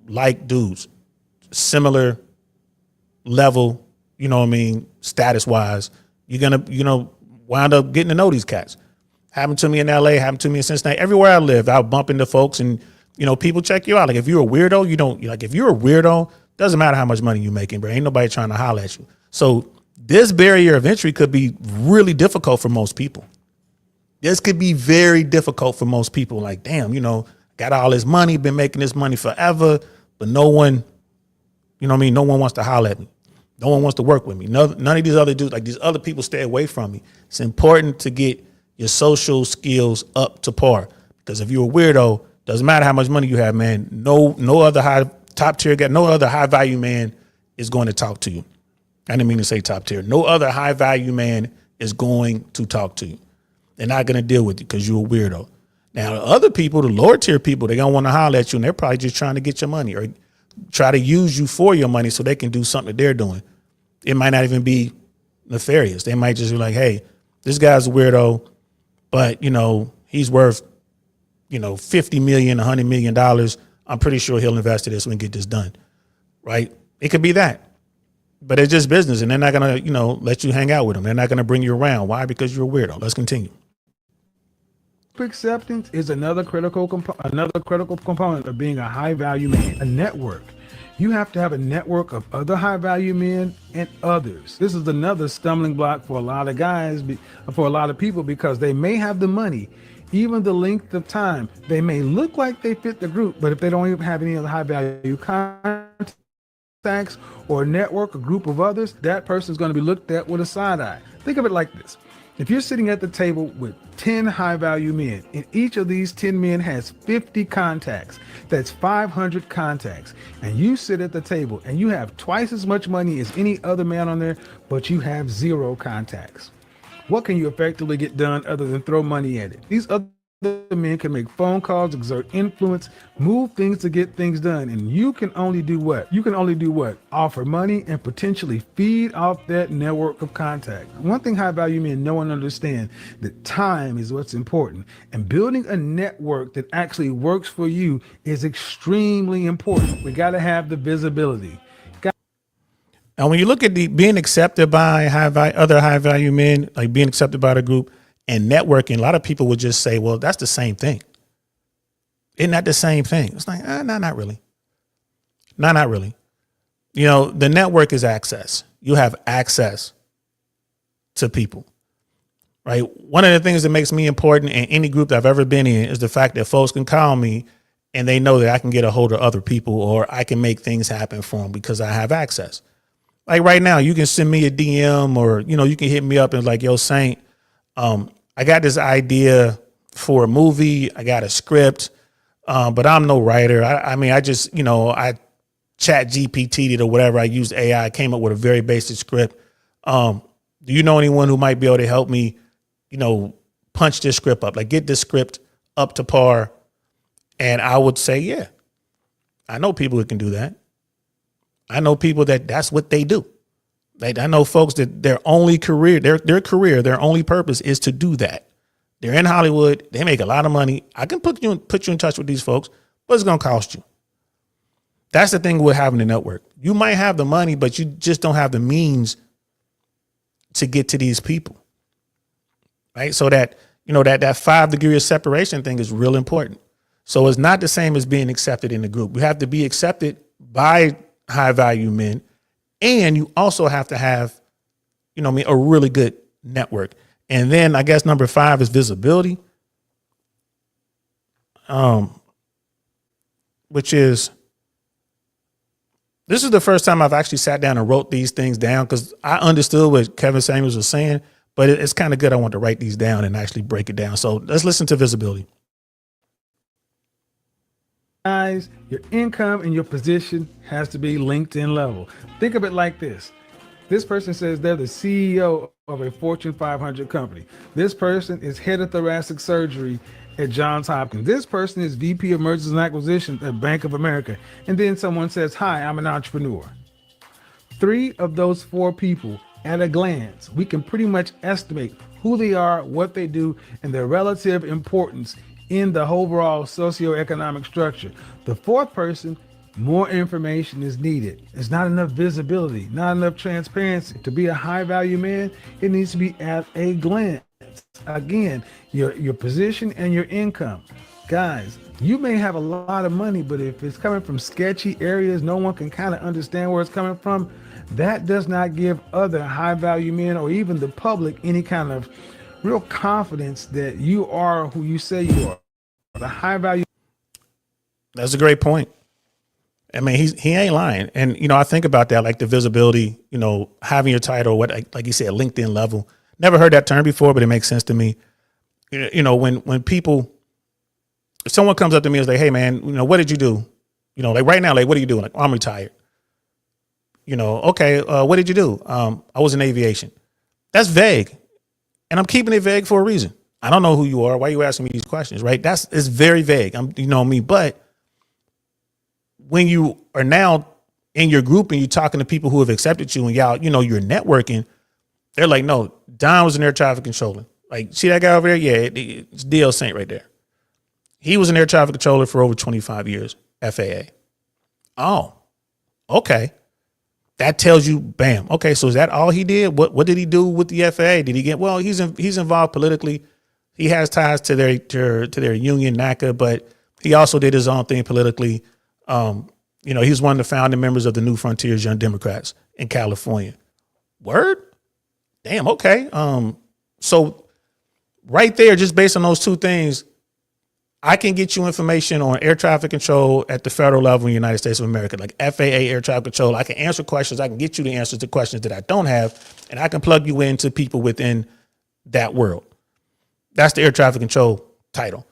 like dudes, similar level, status wise. You're going to, wind up getting to know these cats. Happened to me in LA, happened to me in Cincinnati. Everywhere I lived, I'll bump into folks and, people check you out. Like if you're a weirdo, if you're a weirdo, doesn't matter how much money you're making, bro. Ain't nobody trying to holler at you. So this barrier of entry could be really difficult for most people. This could be very difficult for most people. Like, damn, got all this money, been making this money forever, but no one, no one wants to holler at me. No one wants to work with me. None of these other dudes, like these other people stay away from me. It's important to get your social skills up to par. Because if you're a weirdo, doesn't matter how much money you have, man, no other top tier guy, no other high value man is going to talk to you. I didn't mean to say top tier. No other high value man is going to talk to you. They're not going to deal with you because you're a weirdo. Now, other people, the lower tier people, they're going to want to holler at you and they're probably just trying to get your money or try to use you for your money so they can do something that they're doing. It might not even be nefarious. They might just be like, hey, this guy's a weirdo, but, he's worth, $50 million, $100 million. I'm pretty sure he'll invest in this and get this done. Right? It could be that. But it's just business, and they're not going to, let you hang out with them. They're not going to bring you around. Why? Because you're a weirdo. Let's continue. acceptance is another critical component of being a high value man. A network. You have to have a network of other high value men and others. This is another stumbling block for a lot of guys, for a lot of people, because they may have the money, even the length of time. They may look like they fit the group, but if they don't even have any other high value contacts or network, a group of others, that person is going to be looked at with a side eye. Think of it like this. If you're sitting at the table with 10 high value men, and each of these 10 men has 50 contacts, that's 500 contacts, and you sit at the table and you have twice as much money as any other man on there, but you have 0 contacts. What can you effectively get done other than throw money at it? These other men can make phone calls, exert influence, move things to get things done. And you can only do what? You can only do what? Offer money and potentially feed off that network of contact. One thing high value men know and understand, that time is what's important. And building a network that actually works for you is extremely important. We got to have the visibility. And when you look at the being accepted by other high value men, like being accepted by the group and networking, a lot of people would just say, well, that's the same thing. Isn't that the same thing? It's like, no, not really. No, not really. You know, the network is access. You have access to people, right? One of the things that makes me important in any group that I've ever been in is the fact that folks can call me and they know that I can get a hold of other people or I can make things happen for them because I have access. Like right now, you can send me a DM or, you know, you can hit me up and like, yo, Saint, I got this idea for a movie. I got a script, but I'm no writer. I mean, I just, you know, I chat GPT'd it or whatever. I used AI, came up with a very basic script. Do you know anyone who might be able to help me, you know, punch this script up, like get this script up to par? And I would say, yeah, I know people who can do that. I know people that's what they do. Like I know folks that their only career, their career, their only purpose is to do that. They're in Hollywood. They make a lot of money. I can put you in touch with these folks, but it's going to cost you. That's the thing with having a network. You might have the money, but you just don't have the means to get to these people. Right. So that, you know, that 5 degree of separation thing is real important. So it's not the same as being accepted in the group. You have to be accepted by high value men. And you also have to have, you know, a really good network. And then I guess number 5 is visibility. Which is, this is the first time I've actually sat down and wrote these things down because I understood what Kevin Samuels was saying, but it's kind of good. I want to write these down and actually break it down. So let's listen to visibility. Guys, your income and your position has to be LinkedIn level. Think of it like this. This person says they're the CEO of a Fortune 500 company. This person is head of thoracic surgery at Johns Hopkins. This person is VP of Mergers and Acquisitions at Bank of America. And then someone says, hi, I'm an entrepreneur. 3 of those 4 people at a glance, we can pretty much estimate who they are, what they do, and their relative importance in the overall socioeconomic structure. The 4th person, more information is needed. There's not enough visibility, not enough transparency. To be a high value man, it needs to be at a glance. Again, your position and your income. Guys, you may have a lot of money, but if it's coming from sketchy areas, no one can kind of understand where it's coming from. That does not give other high value men or even the public any kind of real confidence that you are who you say you are. The high value. That's a great point. I mean, he ain't lying. And, you know, I think about that, like the visibility, you know, having your title, what, like you said, LinkedIn level. Never heard that term before, but it makes sense to me. You know, when people, if someone comes up to me and is like, hey man, you know, what did you do? You know, like right now, like, what are you doing? Like, I'm retired. You know, okay, what did you do? I was in aviation. That's vague. And I'm keeping it vague for a reason. I don't know who you are. Why are you asking me these questions, right? It's very vague. You know me, but when you are now in your group and you're talking to people who have accepted you and y'all, you know, you're networking, they're like, no, Don was an air traffic controller. Like, see that guy over there? Yeah, it's DL Saint right there. He was an air traffic controller for over 25 years, FAA. Oh, okay. That tells you, bam. Okay, so is that all he did? What did he do with the FAA? Did he get? Well, he's involved politically. He has ties to their union, NACA, but he also did his own thing politically. You know, he's one of the founding members of the New Frontiers Young Democrats in California. Word? Damn. Okay. So right there, just based on those 2 things, I can get you information on air traffic control at the federal level in the United States of America, like FAA air traffic control. I can answer questions. I can get you the answers to questions that I don't have, and I can plug you into people within that world. That's the air traffic control title.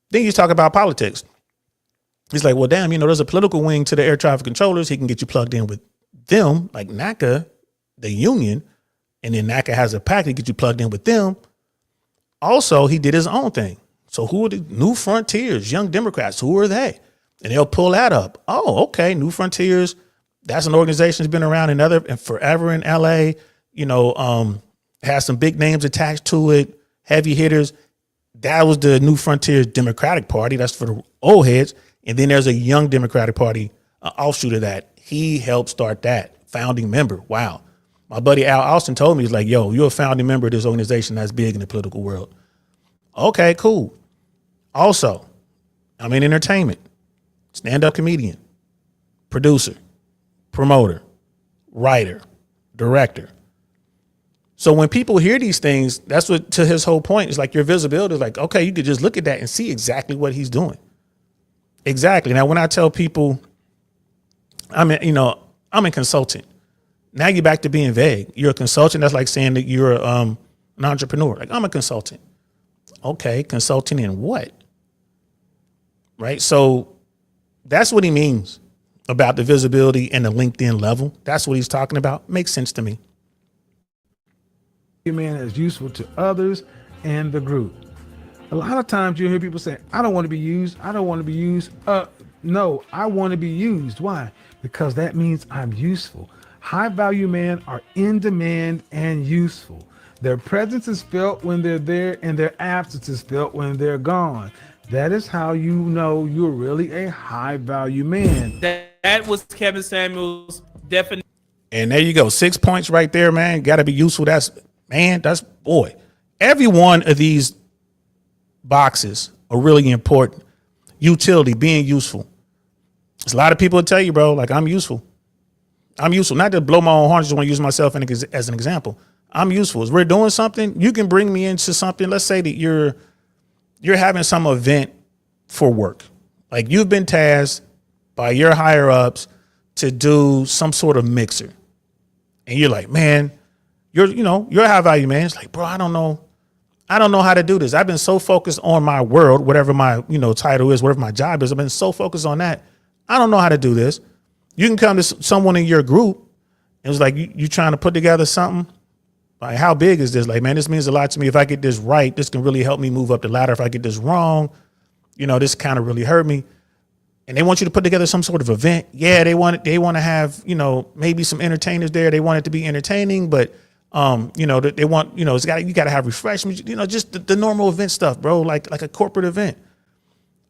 Then you talk about politics. He's like, well, damn, you know, there's a political wing to the air traffic controllers. He can get you plugged in with them, like NACA, the union, and then NACA has a pact to get you plugged in with them. Also, he did his own thing. So who are the New Frontiers, Young Democrats? Who are they? And they'll pull that up. Oh, okay. New Frontiers. That's an organization that's been around and forever in LA, has some big names attached to it, heavy hitters. That was the New Frontiers Democratic Party. That's for the old heads. And then there's a Young Democratic Party offshoot of that. He helped start that, founding member. Wow. My buddy Al Austin told me, he's like, yo, you're a founding member of this organization that's big in the political world. Okay, cool. Also, I'm in entertainment, stand-up comedian, producer, promoter, writer, director. So when people hear these things, that's what, to his whole point, is like your visibility is like, okay, you could just look at that and see exactly what he's doing. Exactly. Now, when I tell people I'm a consultant, now you're back to being vague. You're a consultant. That's like saying that you're an entrepreneur. Like, I'm a consultant. Okay, consulting in what? Right? So that's what he means about the visibility and the LinkedIn level. That's what he's talking about. Makes sense to me. Man is useful to others and the group. A lot of times you hear people say, I don't want to be used. I don't want to be used. No, I want to be used. Why? Because that means I'm useful. High value men are in demand and useful. Their presence is felt when they're there and their absence is felt when they're gone. That is how you know you're really a high value man. That was Kevin Samuels' definition. And there you go. 6 points right there, man. Got to be useful. Boy, every one of these boxes are really important. Utility, being useful. There's a lot of people that tell you, bro, like, I'm useful. I'm useful. Not to blow my own horn, just want to use myself as an example. I'm useful. As we're doing something, you can bring me into something. Let's say that you're having some event for work. Like, you've been tasked by your higher ups to do some sort of mixer. And you're like, man, you're a high value man. It's like, bro, I don't know how to do this. I've been so focused on my world, whatever my, title is, whatever my job is. I've been so focused on that. I don't know how to do this. You can come to someone in your group and it's like, you trying to put together something. Like, how big is this? Like, man, this means a lot to me. If I get this right, this can really help me move up the ladder. If I get this wrong, this kind of really hurt me. And they want you to put together some sort of event. Yeah, they want to have, maybe some entertainers there. They want it to be entertaining, but they want, you got to have refreshments, just the normal event stuff, bro, like a corporate event.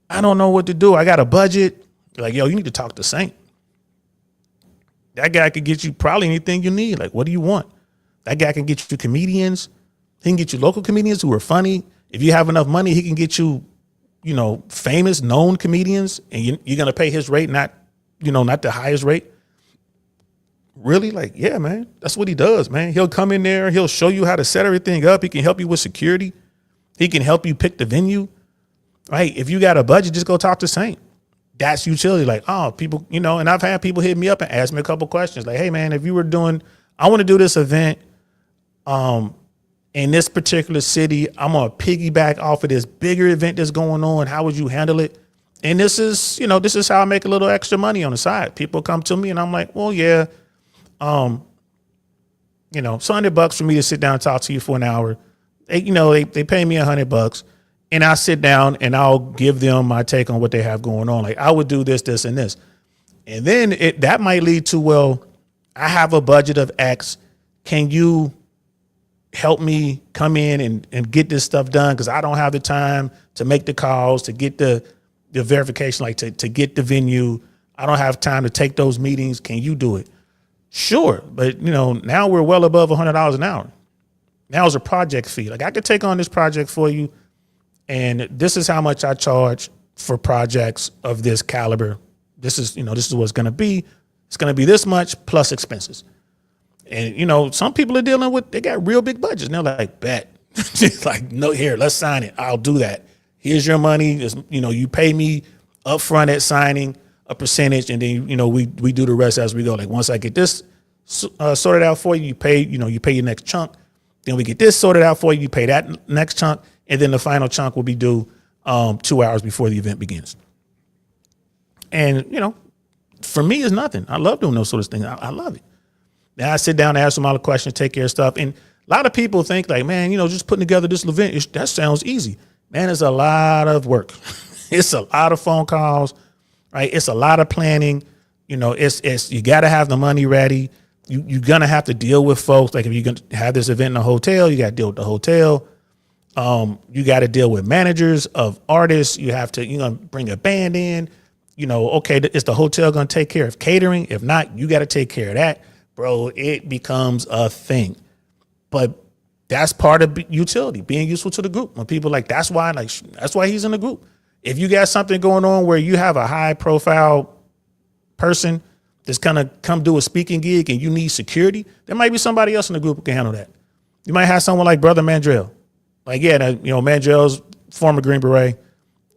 I don't know what to do. I got a budget. Like, yo, you need to talk to Saint. That guy could get you probably anything you need. Like, what do you want? That guy can get you comedians. He can get you local comedians who are funny. If you have enough money, he can get you, famous, known comedians, and you're going to pay his rate, not the highest rate. Really? Like, yeah, man, that's what he does, man. He'll come in there. He'll show you how to set everything up. He can help you with security. He can help you pick the venue, right? If you got a budget, just go talk to Saint. That's utility. Like, oh, people, and I've had people hit me up and ask me a couple questions. Like, hey, man, if you were I want to do this event in this particular city. I'm going to piggyback off of this bigger event that's going on. How would you handle it? And this is how I make a little extra money on the side. People come to me and I'm like, well, yeah, it's $100 for me to sit down and talk to you for an hour. They pay me $100 and I sit down and I'll give them my take on what they have going on. Like, I would do this, this, and this. And then that might lead to, well, I have a budget of X. Can you help me come in and get this stuff done? Because I don't have the time to make the calls, to get the verification, like to get the venue. I don't have time to take those meetings. Can you do it? Sure. But, now we're well above $100 an hour. Now it's a project fee. Like, I could take on this project for you, and this is how much I charge for projects of this caliber. This is what it's going to be. It's going to be this much plus expenses. And, some people are dealing with, they got real big budgets. And they're like, bet. It's like, no, here, let's sign it. I'll do that. Here's your money. You pay me up front at signing a percentage. And then, we do the rest as we go. Like, once I get this sorted out for you, you pay your next chunk. Then we get this sorted out for you. You pay that next chunk. And then the final chunk will be due 2 hours before the event begins. And, for me, it's nothing. I love doing those sort of things. I love it. Now I sit down and ask them all the questions, take care of stuff. And a lot of people think like, man, just putting together this event, that sounds easy. Man, it's a lot of work. It's a lot of phone calls, right? It's a lot of planning. You know, it's you got to have the money ready. You're going to have to deal with folks. Like if you're going to have this event in a hotel, you got to deal with the hotel. You got to deal with managers of artists. You have to, bring a band in, okay, is the hotel going to take care of catering? If not, you got to take care of that, bro. It becomes a thing, but that's part of utility, being useful to the group. When people that's why he's in the group. If you got something going on where you have a high profile person that's gonna come do a speaking gig and you need security, there might be somebody else in the group who can handle that. You might have someone like Brother Mandrell. Mandrell's former Green Beret.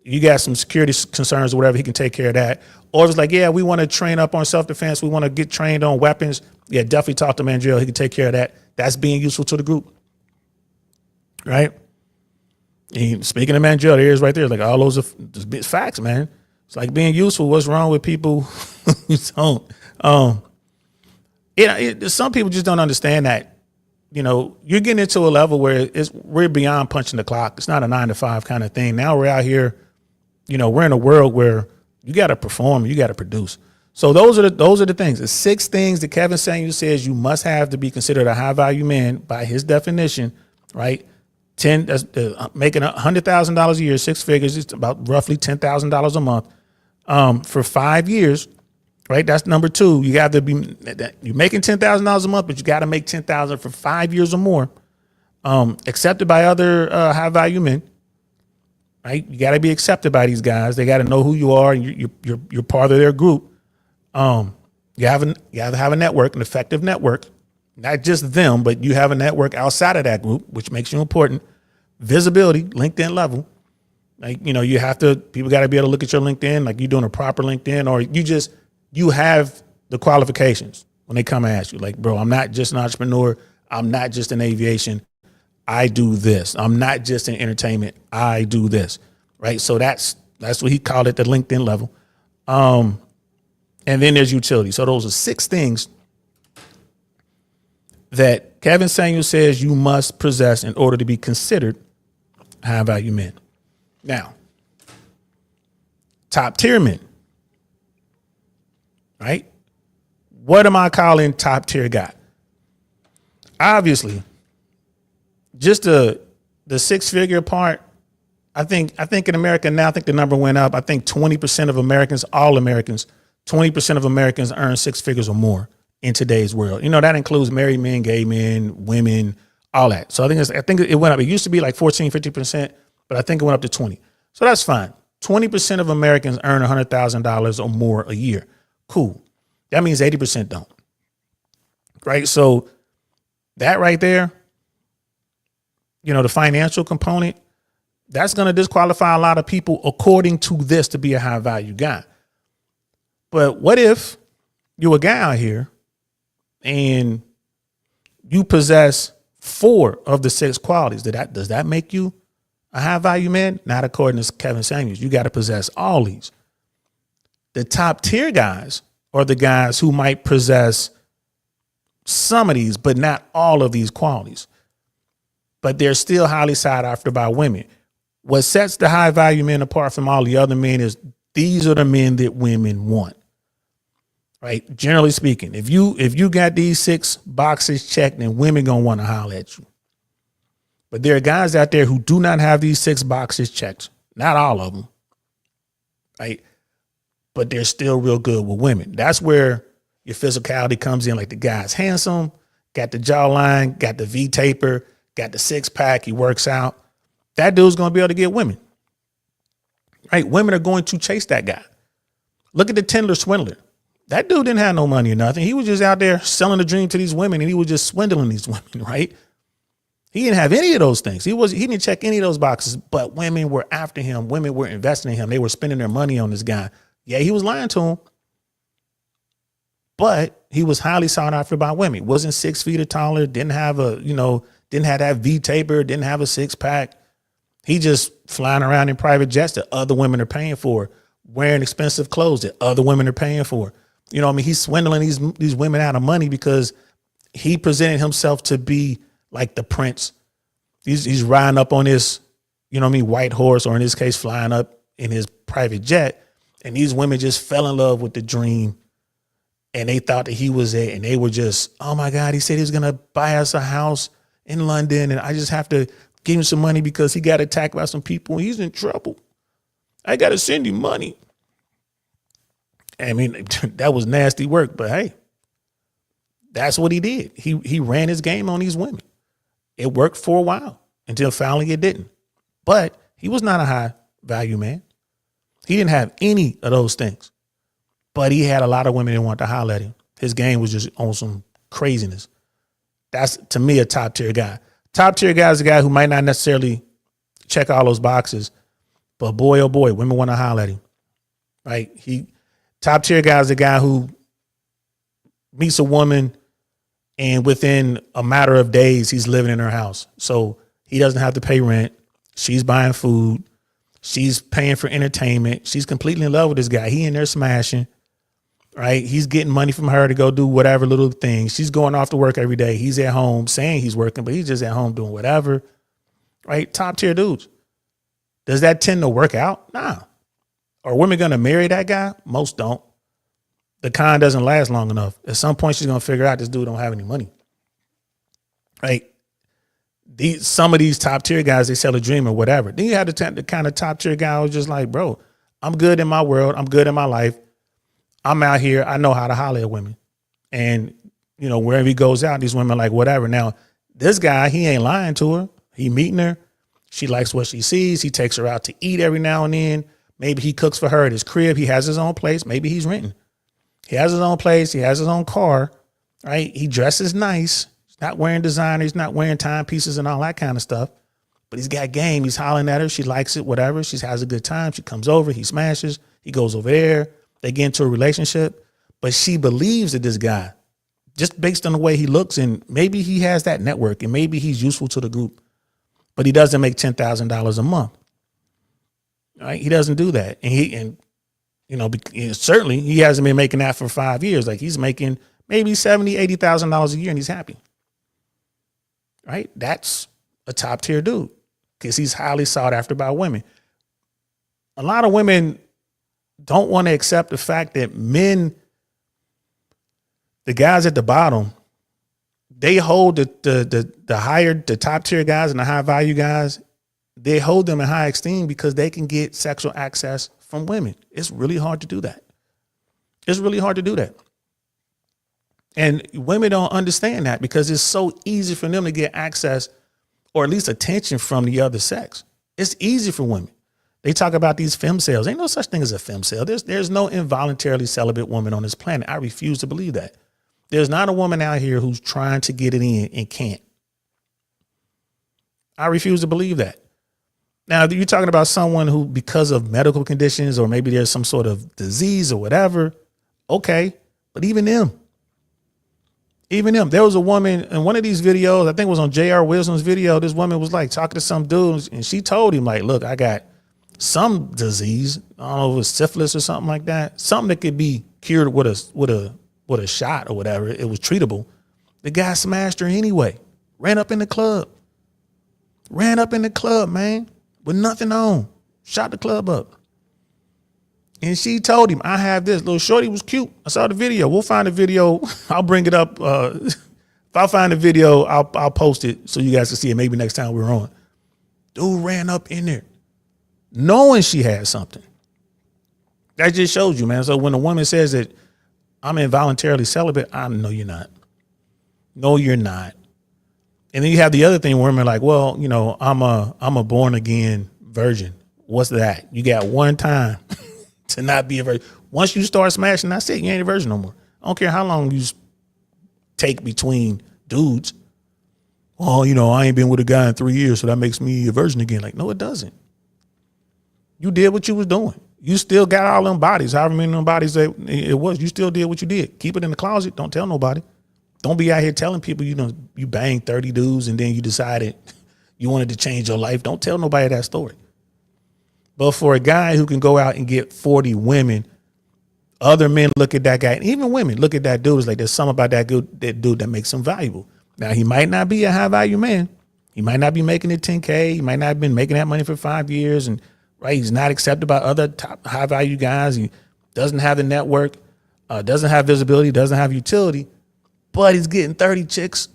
You got some security concerns or whatever, he can take care of that. Or if it's we want to train up on self-defense, we want to get trained on weapons. Yeah, definitely talk to Mandrell. He can take care of that. That's being useful to the group. Right? And speaking of Mandrell, there is right there. All those are facts, man. It's like being useful. What's wrong with people who don't? Some people just don't understand that. You're getting into a level where we're beyond punching the clock. It's not a 9 to 5 kind of thing. Now we're out here, we're in a world where you got to perform, you got to produce. So those are the things. The 6 things that Kevin Samuels says you must have to be considered a high value man by his definition, right? Making $100,000 a year, 6 figures, it's about roughly $10,000 a month, for 5 years. Right, that's number 2. You got to be you're making $10,000 a month, but you got to make $10,000 for 5 years or more. Accepted by other high value men. Right, you got to be accepted by these guys. They got to know who you are, and you're part of their group. You have to have a network, an effective network, not just them, but you have a network outside of that group, which makes you important. Visibility, LinkedIn level. You have to. People got to be able to look at your LinkedIn, like you're doing a proper LinkedIn, or you have the qualifications when they come and ask you, bro, I'm not just an entrepreneur. I'm not just in aviation. I do this. I'm not just in entertainment. I do this. Right. So that's what he called it, the LinkedIn level. And then there's utility. So those are 6 things that Kevin Samuels says you must possess in order to be considered high value men. Now, top tier men. Right? What am I calling top tier guy? Obviously, just the 6-figure part. I think in America now, I think the number went up. I think 20% of Americans, all Americans, 20% of Americans earn 6 figures or more in today's world. That includes married men, gay men, women, all that. So I think it went up. It used to be 14, 50%, but I think it went up to 20. So that's fine. 20% of Americans earn $100,000 or more a year. Cool. That means 80% don't. Right? So that right there, the financial component, that's going to disqualify a lot of people according to this to be a high value guy. But what if you're a guy out here and you possess 4 of the 6 qualities? Does that make you a high value man? Not according to Kevin Samuels. You got to possess all these. The top tier guys are the guys who might possess some of these, but not all of these qualities. But they're still highly sought after by women. What sets the high value men apart from all the other men is these are the men that women want. Right? Generally speaking, if you got these 6 boxes checked, then women gonna want to holler at you. But there are guys out there who do not have these 6 boxes checked. Not all of them. Right? But they're still real good with women. That's where your physicality comes in. Like the guy's handsome, got the jawline, got the V taper, got the 6-pack, he works out. That dude's going to be able to get women. Right? Women are going to chase that guy. Look at the Tinder swindler. That dude didn't have no money or nothing. He was just out there selling the dream to these women, and he was just swindling these women, right? He didn't have any of those things. He didn't check any of those boxes, but women were after him. Women were investing in him. They were spending their money on this guy. Yeah, he was lying to him, but he was highly sought after by women. Wasn't 6 feet or taller. Didn't have that V taper. Didn't have a 6-pack. He just flying around in private jets that other women are paying for, wearing expensive clothes that other women are paying for. He's swindling these women out of money because he presented himself to be like the prince. He's riding up on this you know what I mean, white horse, or in this case, flying up in his private jet. And these women just fell in love with the dream. And they thought that he was it. And they were just, oh my God, he said he was going to buy us a house in London. And I just have to give him some money because he got attacked by some people and he's in trouble. I got to send him money. I mean, that was nasty work, but hey, that's what he did. He ran his game on these women. It worked for a while until finally it didn't. But he was not a high value man. He didn't have any of those things. But he had a lot of women that wanted to holler at him. His game was just on some craziness. That's, to me, a top tier guy. Top tier guy is a guy who might not necessarily check all those boxes, but boy, oh boy, women want to holler at him. Right? Top tier guy is a guy who meets a woman and within a matter of days, he's living in her house. So he doesn't have to pay rent. She's buying food. She's paying for entertainment. She's completely in love with this guy. He in there smashing. Right? He's getting money from her to go do whatever little things. She's going off to work every day. He's at home saying he's working, but he's just at home doing whatever. Right? Top tier dudes. Does that tend to work out? Nah. Are women going to marry that guy? Most don't. The con doesn't last long enough. At some point, she's going to figure out this dude don't have any money. Right? Some of these top tier guys, they sell a dream or whatever. Then you have the kind of top tier guy who's just like, bro, I'm good in my world. I'm good in my life. I'm out here. I know how to holler at women. And, you know, wherever he goes out, these women are like, whatever. Now, this guy, he ain't lying to her. He meeting her. She likes what she sees. He takes her out to eat every now and then. Maybe he cooks for her at his crib. He has his own place. Maybe he's renting. He has his own place. He has his own car. Right? He dresses nice. He's not wearing designer. He's not wearing timepieces and all that kind of stuff. But he's got game. He's hollering at her. She likes it, whatever. She has a good time. She comes over. He smashes. He goes over there. They get into a relationship, but she believes that this guy, just based on the way he looks, and maybe he has that network and maybe he's useful to the group, but he doesn't make $10,000 a month. Right? He doesn't do that. And certainly he hasn't been making that for 5 years. Like he's making maybe $70,000, $80,000 a year and he's happy. Right? That's a top tier dude because he's highly sought after by women. A lot of women don't want to accept the fact that men, the guys at the bottom, they hold the top tier guys and the high value guys, they hold them in high esteem because they can get sexual access from women. It's really hard to do that. It's really hard to do that. And women don't understand that because it's so easy for them to get access or at least attention from the other sex. It's easy for women. They talk about these femcels. Ain't no such thing as a femcel. There's no involuntarily celibate woman on this planet. I refuse to believe that. There's not a woman out here who's trying to get it in and can't. I refuse to believe that. Now, you're talking about someone who, because of medical conditions or maybe there's some sort of disease or whatever. Okay. But even them, there was a woman in one of these videos, I think it was on J.R. Wilson's video. This woman was like talking to some dude and she told him like, look, I got some disease. I don't know if it was syphilis or something like that. Something that could be cured with a shot or whatever. It was treatable. The guy smashed her anyway. Ran up in the club, man, with nothing on. Shot the club up. And she told him, I have this. Little shorty was cute. I saw the video. We'll find the video. I'll bring it up. If I find the video, I'll post it so you guys can see it maybe next time we're on. Dude ran up in there knowing she had something. That just shows you, man. So when a woman says that I'm involuntarily celibate, I know you're not. No, you're not. And then you have the other thing where women are like, well, you know, I'm a born again virgin. What's that? You got one time to not be a virgin. Once you start smashing, that's it. You ain't a virgin no more. I don't care how long you take between dudes. Well, you know, I ain't been with a guy in 3 years, so that makes me a virgin again. Like, no, it doesn't. You did what you was doing. You still got all them bodies, however many of them bodies that it was. You still did what you did. Keep it in the closet. Don't tell nobody. Don't be out here telling people you banged 30 dudes and then you decided you wanted to change your life. Don't tell nobody that story. But for a guy who can go out and get 40 women, other men look at that guy, and even women look at that dude. It's like there's something about that dude that makes him valuable. Now, he might not be a high value man. He might not be making it 10K. He might not have been making that money for 5 years, and right, he's not accepted by other top high value guys. He doesn't have the network, doesn't have visibility, doesn't have utility, but he's getting 30 chicks.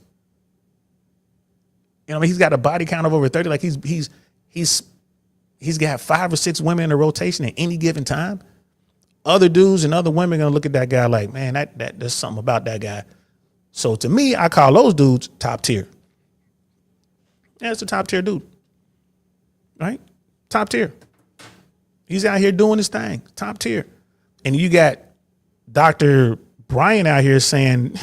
You know, I mean, he's got a body count of over 30. Like he's got 5 or 6 women in a rotation at any given time. Other dudes and other women are gonna look at that guy like, man, that there's something about that guy. So to me, I call those dudes top tier. Yeah, it's a top tier dude. Right? Top tier. He's out here doing his thing. Top tier. And you got Dr. Brian out here saying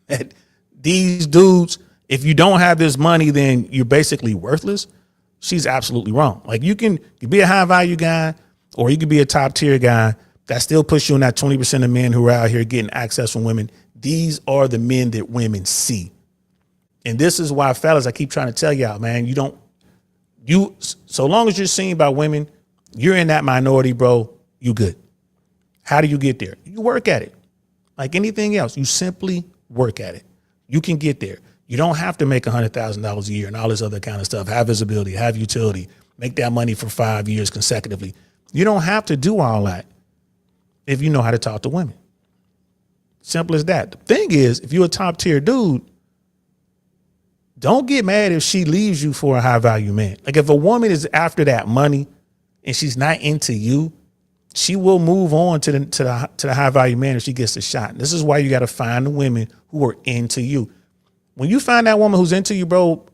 that these dudes, if you don't have this money, then you're basically worthless. She's absolutely wrong. Like you can be a high value guy, or you could be a top tier guy. That still puts you in that 20% of men who are out here getting access from women. These are the men that women see. And this is why, fellas, I keep trying to tell y'all, man, so long as you're seen by women, you're in that minority, bro, you good. How do you get there? You work at it. Like anything else, you simply work at it. You can get there. You don't have to make $100,000 a year and all this other kind of stuff. Have visibility, have utility, make that money for 5 years consecutively. You don't have to do all that if you know how to talk to women. Simple as that. The thing is, if you're a top tier dude, don't get mad if she leaves you for a high value man. Like if a woman is after that money and she's not into you, she will move on to the high value man if she gets a shot. This is why you got to find the women who are into you. When you find that woman who's into you, bro,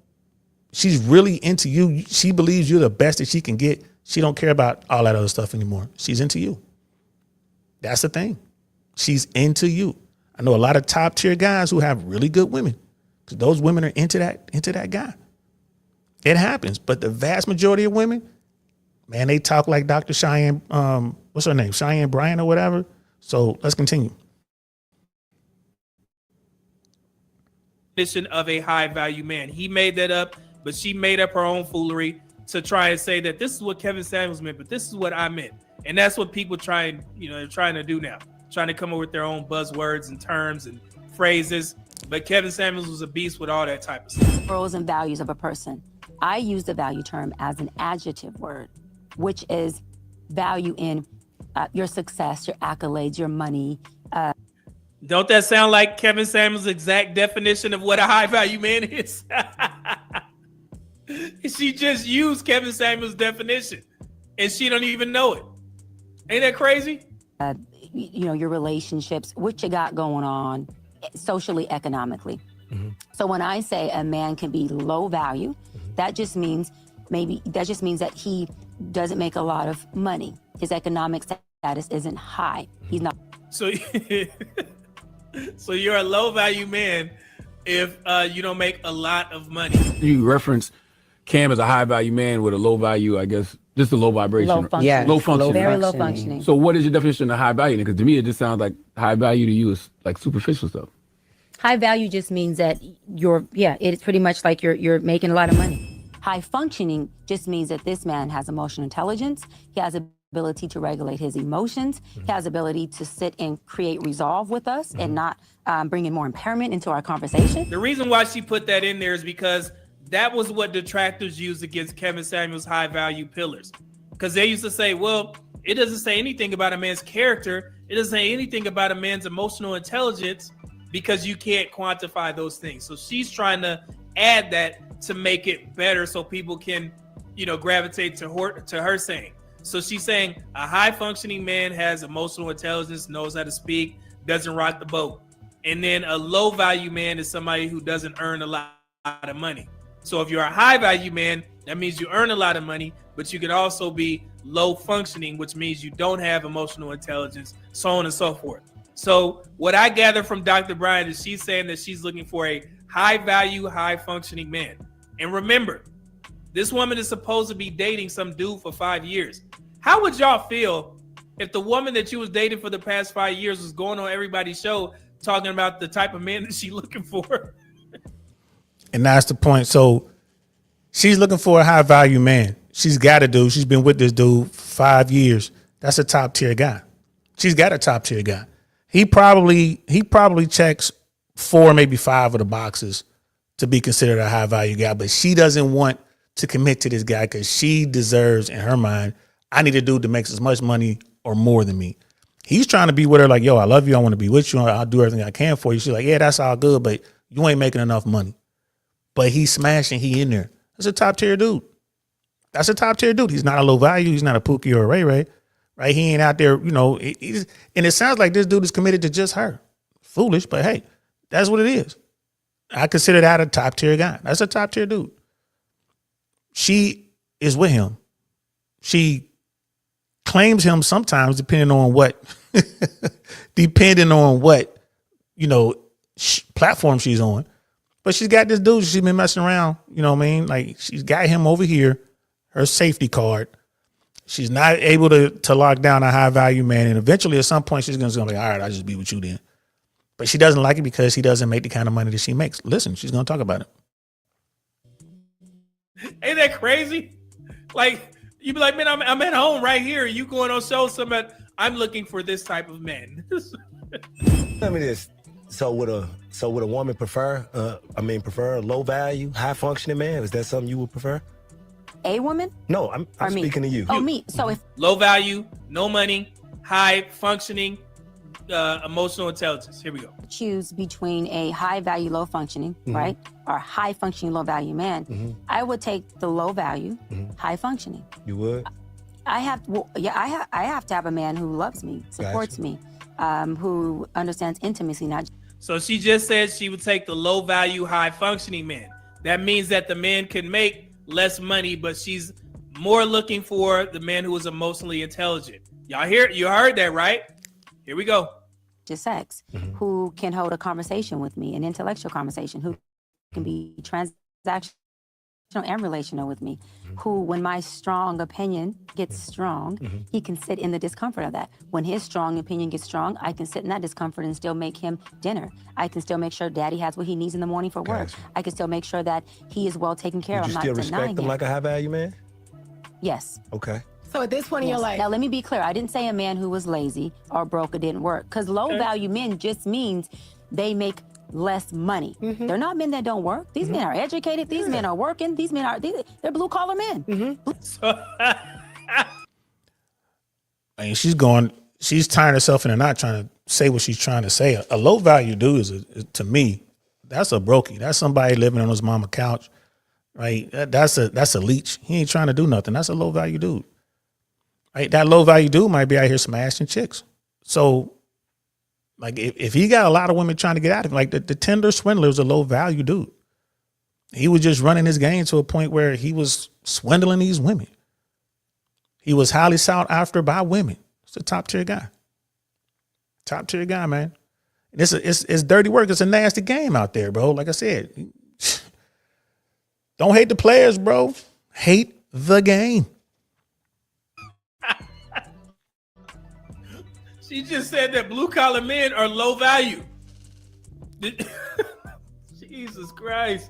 she's really into you. She believes you're the best that she can get. She don't care about all that other stuff anymore. She's into you. That's the thing. She's into you. I know a lot of top tier guys who have really good women because those women are into that guy. It happens. But the vast majority of women, man, they talk like Dr. Cheyenne, what's her name? Cheyenne Bryan or whatever. So let's continue. Definition of a high value man. He made that up, but she made up her own foolery to try and say that this is what Kevin Samuels meant, but this is what I meant. And that's what people they're trying to do now, trying to come up with their own buzzwords and terms and phrases. But Kevin Samuels was a beast with all that type of stuff. Morals and values of a person. I use the value term as an adjective word, which is value in your success, your accolades, your money. Don't that sound like Kevin Samuels' exact definition of what a high value man is? She just used Kevin Samuels' definition and she don't even know it. Ain't that crazy? Your relationships, what you got going on socially, economically. Mm-hmm. So when I say a man can be low value, that just means that he doesn't make a lot of money. His economic status isn't high. He's not. So you're a low value man if you don't make a lot of money. You reference Cam as a high value man with a low value, I guess, just a low vibration. Low functioning. Yeah, low functioning. Very low functioning. So what is your definition of high value? Because to me, it just sounds like high value to you is like superficial stuff. High value just means that it's pretty much like you're making a lot of money. High functioning just means that this man has emotional intelligence. He has ability to regulate his emotions. He has ability to sit and create resolve with us and not bring in more impairment into our conversation. The reason why she put that in there is because that was what detractors used against Kevin Samuels' high value pillars. Because they used to say, well, it doesn't say anything about a man's character. It doesn't say anything about a man's emotional intelligence because you can't quantify those things. So she's trying to add that to make it better so people can, gravitate to her saying. So she's saying a high functioning man has emotional intelligence, knows how to speak, doesn't rock the boat. And then a low value man is somebody who doesn't earn a lot of money. So if you're a high value man, that means you earn a lot of money, but you can also be low functioning, which means you don't have emotional intelligence, so on and so forth. So what I gather from Dr. Bryan is she's saying that she's looking for a high value, high functioning man. And remember, this woman is supposed to be dating some dude for 5 years. How would y'all feel if the woman that you was dating for the past 5 years was going on everybody's show talking about the type of man that she's looking for? And that's the point. So she's looking for a high value man. She's got a dude. She's been with this dude 5 years. That's a top tier guy. She's got a top tier guy. He probably checks 4, maybe 5 of the boxes to be considered a high value guy, but she doesn't want to commit to this guy because she deserves, in her mind, I need a dude that makes as much money or more than me. He's trying to be with her like, yo, I love you. I want to be with you. I'll do everything I can for you. She's like, yeah, that's all good, but you ain't making enough money. But he's smashing. He in there. That's a top tier dude. That's a top tier dude. He's not a low value. He's not a Pookie or a Ray Ray, right? He ain't out there, you know. And it sounds like this dude is committed to just her. Foolish, but hey, that's what it is. I consider that a top tier guy. That's a top tier dude. She is with him. She claims him sometimes, depending on what, you know, platform she's on. But she's got this dude she's been messing around. You know what I mean? Like, she's got him over here, her safety card. She's not able to lock down a high value man. And eventually at some point she's going to be like, all right, I'll just be with you then. But she doesn't like it because he doesn't make the kind of money that she makes. Listen, she's going to talk about it. Ain't that crazy? Like, you be like, man, I'm at home right here. You going on show somebody, I'm looking for this type of man. Tell me this. So would a woman prefer a low value, high functioning man? Is that something you would prefer? A woman? No, I'm speaking to you. Oh, me. So if low value, no money, high functioning, emotional intelligence. Here we go. choose between a high value, low functioning, right? Or high functioning, low value man, I would take the low value, high functioning. You would? I have to have a man who loves me, supports me, who understands intimacy, not. So she just said she would take the low value, high functioning man. That means that the man can make less money, but she's more looking for the man who is emotionally intelligent. You heard that, right? Here we go. Just sex, who can hold a conversation with me, an intellectual conversation, who can be transactional and relational with me, who, when my strong opinion gets strong, he can sit in the discomfort of that. When his strong opinion gets strong, I can sit in that discomfort and still make him dinner. I can still make sure daddy has what he needs in the morning for work. I can still make sure that he is well taken care of. You still respect him like a high value man? Yes. Okay. So at this point in your life. Now, let me be clear. I didn't say a man who was lazy or broke or didn't work, because low value men just means they make less money. They're not men that don't work. These men are educated. These men are working. These men they're blue collar men. I mean, she's tying herself in and not trying to say what she's trying to say. A low value dude is to me, that's a brokey. That's somebody living on his mama couch, right? That's a leech. He ain't trying to do nothing. That's a low value dude. Right? That low value dude might be out here smashing chicks. So, like, if he got a lot of women trying to get at him, like the Tinder swindler was a low value dude. He was just running his game to a point where he was swindling these women. He was highly sought after by women. It's a top tier guy. Top tier guy, man. And it's dirty work. It's a nasty game out there, bro. Like I said, don't hate the players, bro. Hate the game. She just said that blue collar men are low value. Jesus Christ.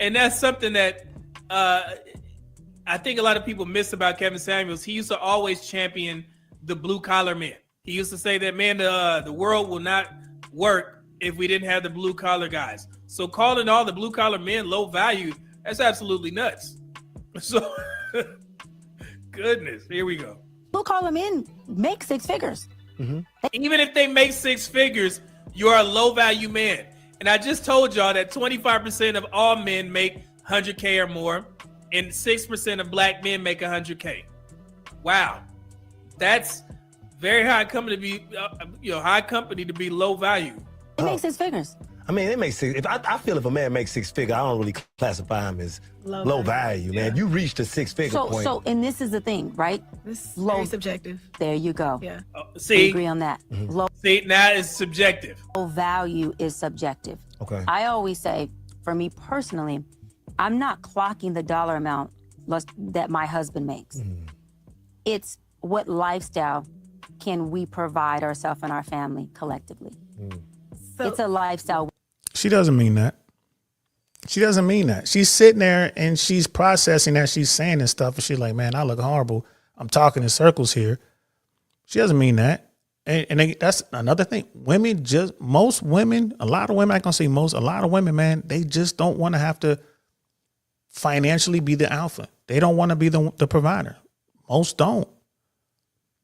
And that's something that I think a lot of people miss about Kevin Samuels. He used to always champion the blue collar men. He used to say that, man, the world will not work if we didn't have the blue collar guys. So calling all the blue collar men low value, that's absolutely nuts. So, goodness, here we go. Blue collar men make six figures. Even if they make six figures, you're a low value man. And I just told y'all that 25% of all men make 100K or more, and 6% of black men make 100K. Wow, that's very high company to be, high company to be low value. They make six figures. I mean, it makes six. I feel if a man makes six figure, I don't really classify him as low value, man. You reached a six figure point. So, and this is the thing, right? This is very subjective. There you go. Yeah. See, I agree on that. See, now it's subjective. Low value is subjective. Okay. I always say, for me personally, I'm not clocking the dollar amount that my husband makes. It's what lifestyle can we provide ourselves and our family collectively. So, it's a lifestyle. She doesn't mean that. She doesn't mean that. She's sitting there and she's processing that. She's saying this stuff and she's like, man, I look horrible. I'm talking in circles here. She doesn't mean that. That's another thing. Most women, a lot of women, I can say most, a lot of women, man, they just don't want to have to financially be the alpha. They don't want to be the provider. Most don't.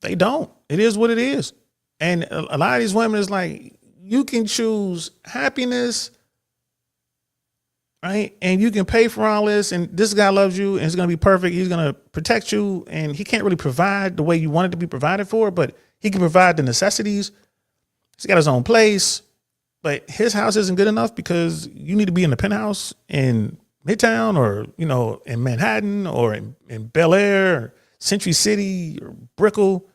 They don't. It is what it is. And a lot of these women is like, you can choose happiness, right? And you can pay for all this, and this guy loves you, and it's going to be perfect. He's going to protect you, and he can't really provide the way you want it to be provided for, but he can provide the necessities. He's got his own place, but his house isn't good enough because you need to be in the penthouse in Midtown or, in Manhattan or in Bel Air or Century City or Brickell.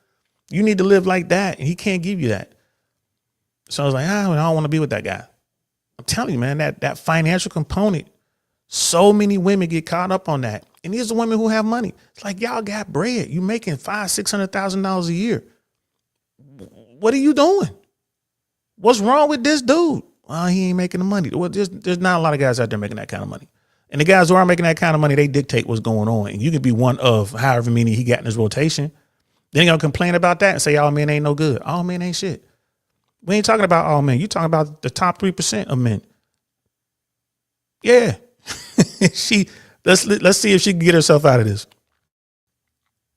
You need to live like that, and he can't give you that. So I was like, I don't want to be with that guy. I'm telling you, man, that financial component, so many women get caught up on that. And these are women who have money. It's like, y'all got bread. You making $500,000-$600,000 a year. What are you doing? What's wrong with this dude? Well, he ain't making the money. Well, there's not a lot of guys out there making that kind of money. And the guys who are making that kind of money, they dictate what's going on. And you can be one of however many he got in his rotation. Then you're going to complain about that and say, all men ain't no good. All men ain't shit. We ain't talking about all men. You talking about the top 3% of men. Yeah. Let's see if she can get herself out of this.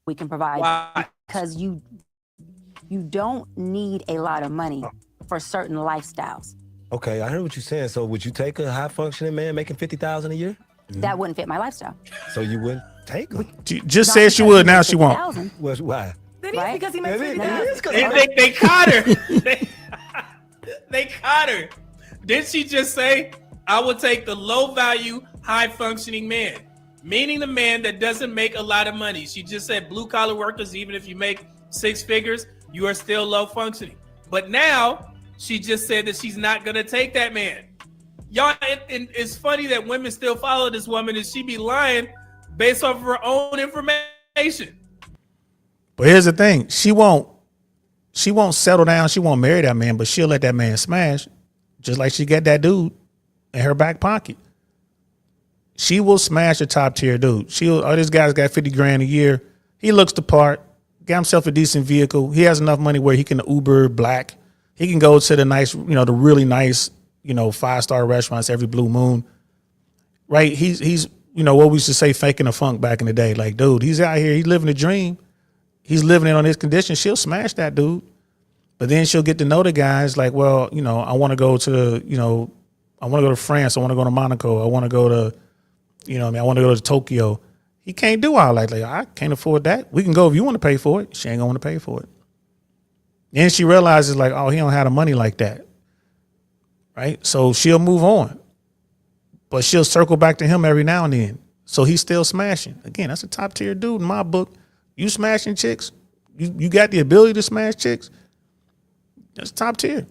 We can provide because you don't need a lot of money for certain lifestyles. Okay, I heard what you're saying. So would you take a high functioning man making $50,000 a year? That wouldn't fit my lifestyle. So you wouldn't take him? She just said she would. Now she won't. Well, why? Then it's because he makes They caught her. They caught her. Didn't she just say, I would take the low value, high functioning man, meaning the man that doesn't make a lot of money. She just said blue collar workers, even if you make 6 figures, you are still low functioning. But now she just said that she's not going to take that man. Y'all, it's funny that women still follow this woman and she be lying based off of her own information. But here's the thing. She won't settle down. She won't marry that man, but she'll let that man smash just like she got that dude in her back pocket. She will smash a top tier dude. This guy's got 50 grand a year. He looks the part, got himself a decent vehicle. He has enough money where he can Uber black. He can go to the nice, the really nice, 5-star restaurants every blue moon. Right? He's what we used to say, faking the funk back in the day. Like, dude, he's out here, he's living a dream. He's living it on his condition. She'll smash that dude. But then she'll get to know the guys like, well, I want to go to, I want to go to France. I want to go to Monaco. I want to go to, I want to go to Tokyo. He can't do all that. Like, I can't afford that. We can go if you want to pay for it. She ain't going to pay for it. Then she realizes like, oh, he don't have the money like that. Right? So she'll move on. But she'll circle back to him every now and then. So he's still smashing. Again, that's a top tier dude in my book. You smashing chicks, you got the ability to smash chicks, that's top tier.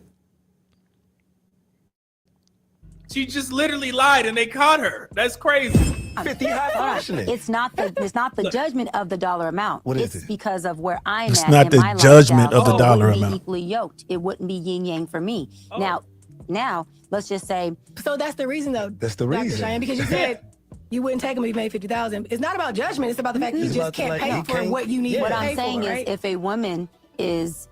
She just literally lied and they caught her. That's crazy. 50 high functioning. It's not the judgment of the dollar amount. What is it's it? because of where I'm It's at not in the my judgment lifestyle. of the dollar It wouldn't amount. be equally yoked. It wouldn't be yin yang for me. Now let's just say. So that's the reason, though. That's the Dr. reason. Cheyenne, because you said you wouldn't take him if he made 50,000. It's not about judgment. It's about the fact that you It's just about can't like, pay you for can't- what you need What to I'm pay saying for, is, right? if a woman is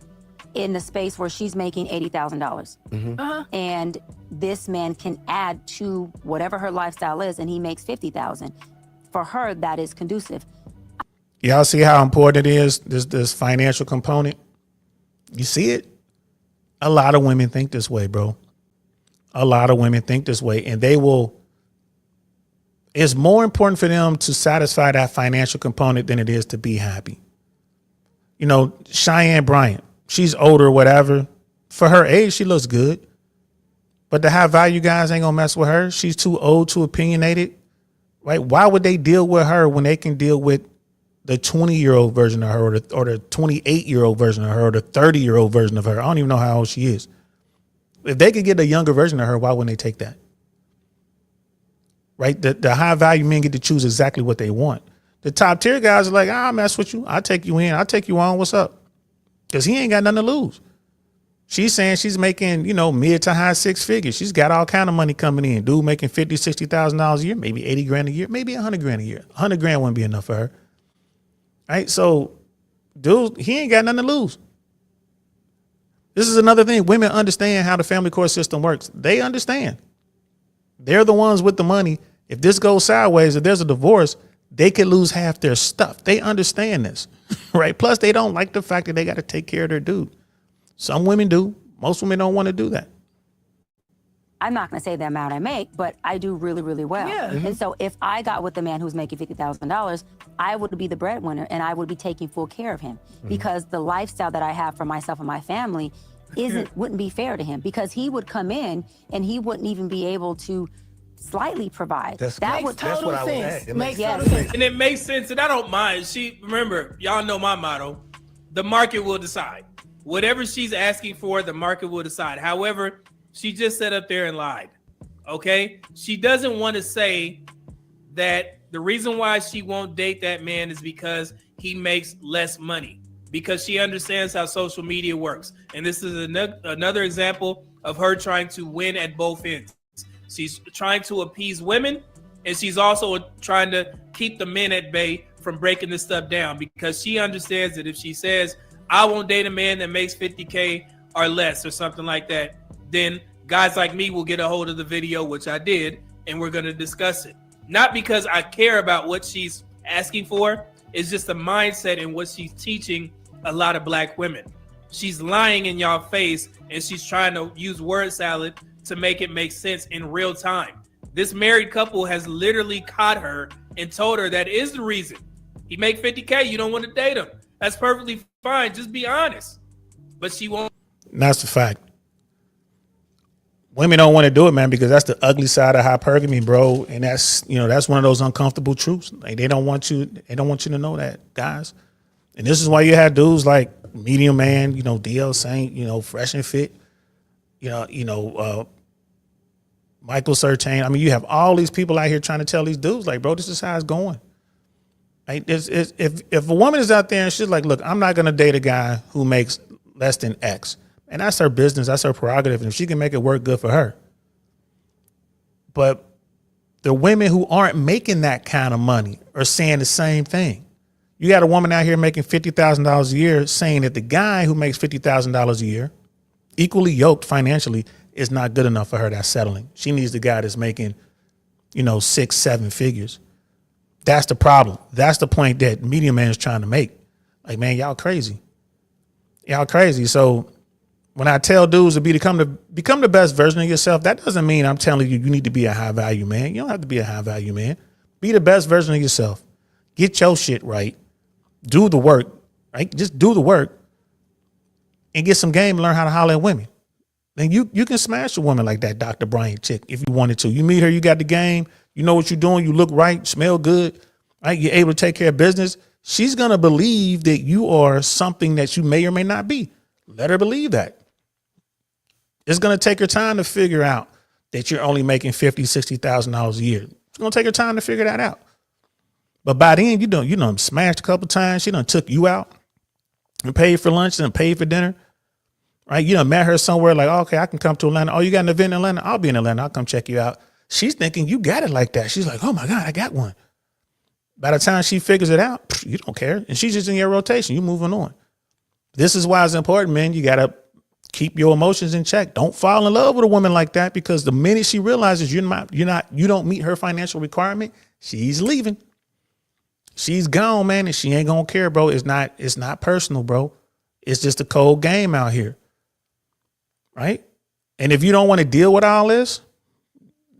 in the space where she's making $80,000, and this man can add to whatever her lifestyle is, and he makes 50,000, for her that is conducive. Y'all see how important it is, this financial component? You see it? A lot of women think this way, bro. A lot of women think this way, and it's more important for them to satisfy that financial component than it is to be happy. Cheyenne Bryant, she's older, whatever. For her age, she looks good. But the high value guys ain't gonna mess with her. She's too old, too opinionated. Right? Why would they deal with her when they can deal with the 20-year-old version of her or the 28-year-old version of her or the 30-year-old version of her? I don't even know how old she is. If they could get a younger version of her, why wouldn't they take that? Right? The high value men get to choose exactly what they want. The top tier guys are like, I'll mess with you. I'll take you in. I'll take you on. What's up? Because he ain't got nothing to lose. She's saying she's making, mid to high 6 figures. She's got all kind of money coming in. Dude making $50,000, $60,000 a year, maybe 80 grand a year, maybe 100 grand a year. 100 grand wouldn't be enough for her. Right? So, dude, he ain't got nothing to lose. This is another thing. Women understand how the family court system works. They understand. They're the ones with the money. If this goes sideways, if there's a divorce, they could lose half their stuff. They understand this, right? Plus, they don't like the fact that they got to take care of their dude. Some women do. Most women don't want to do that. I'm not going to say the amount I make, but I do really, really well. Yeah. And so if I got with a man who's making $50,000, I would be the breadwinner and I would be taking full care of him because the lifestyle that I have for myself and my family wouldn't be fair to him because he would come in and he wouldn't even be able to slightly provide. That's that what I was at. It makes total sense. And it makes sense, and I don't mind. Remember, y'all know my motto: the market will decide. Whatever she's asking for, the market will decide. However, she just sat up there and lied. Okay, she doesn't want to say that the reason why she won't date that man is because he makes less money. Because she understands how social media works, and this is another example of her trying to win at both ends. She's trying to appease women, and she's also trying to keep the men at bay from breaking this stuff down because she understands that if she says, I won't date a man that makes 50K or less or something like that, then guys like me will get a hold of the video, which I did, and we're going to discuss it. Not because I care about what she's asking for. It's just the mindset and what she's teaching a lot of black women. She's lying in y'all face, and she's trying to use word salad to make it make sense in real time. This married couple has literally caught her and told her that is the reason. He make 50K, you don't want to date him. That's perfectly fine, just be honest. But she won't. That's the fact. Women don't want to do it, man, because that's the ugly side of hypergamy, bro. And that's one of those uncomfortable truths. Like they don't want you to know that, guys. And this is why you have dudes like Medium Man, DL Saint, Fresh and Fit, Michael Sertain. I mean, you have all these people out here trying to tell these dudes, like, bro, this is how it's going. Like, if a woman is out there and she's like, look, I'm not going to date a guy who makes less than X, and that's her business, that's her prerogative, and if she can make it work, good for her. But the women who aren't making that kind of money are saying the same thing. You got a woman out here making $50,000 a year saying that the guy who makes $50,000 a year, equally yoked financially, is not good enough for her. That's settling. She needs the guy that's making, 6-7 figures. That's the problem. That's the point that Medium Man is trying to make. Like, man, y'all crazy. Y'all crazy. So when I tell dudes to become the best version of yourself, that doesn't mean I'm telling you need to be a high value man. You don't have to be a high value man. Be the best version of yourself. Get your shit right. Do the work. Right? Just do the work and get some game and learn how to holler at women. Then you can smash a woman like that Dr. Bryant chick if you wanted to. You meet her, you got the game, you know what you're doing, you look right, smell good, right? You're able to take care of business. She's gonna believe that you are something that you may or may not be. Let her believe that. It's gonna take her time to figure out that you're only making $50,000, $60,000 a year. It's gonna take her time to figure that out. But by then, you done smashed a couple times. She done took you out and paid for lunch and paid for dinner. Right? You done met her somewhere like, oh, okay, I can come to Atlanta. Oh, you got an event in Atlanta? I'll be in Atlanta. I'll come check you out. She's thinking you got it like that. She's like, oh my God, I got one. By the time she figures it out, you don't care. And she's just in your rotation. You moving on. This is why it's important, man. You got to keep your emotions in check. Don't fall in love with a woman like that, because the minute she realizes you don't meet her financial requirement, she's leaving. She's gone, man, and she ain't gonna care, bro. It's not personal, bro. It's just a cold game out here. Right? And if you don't want to deal with all this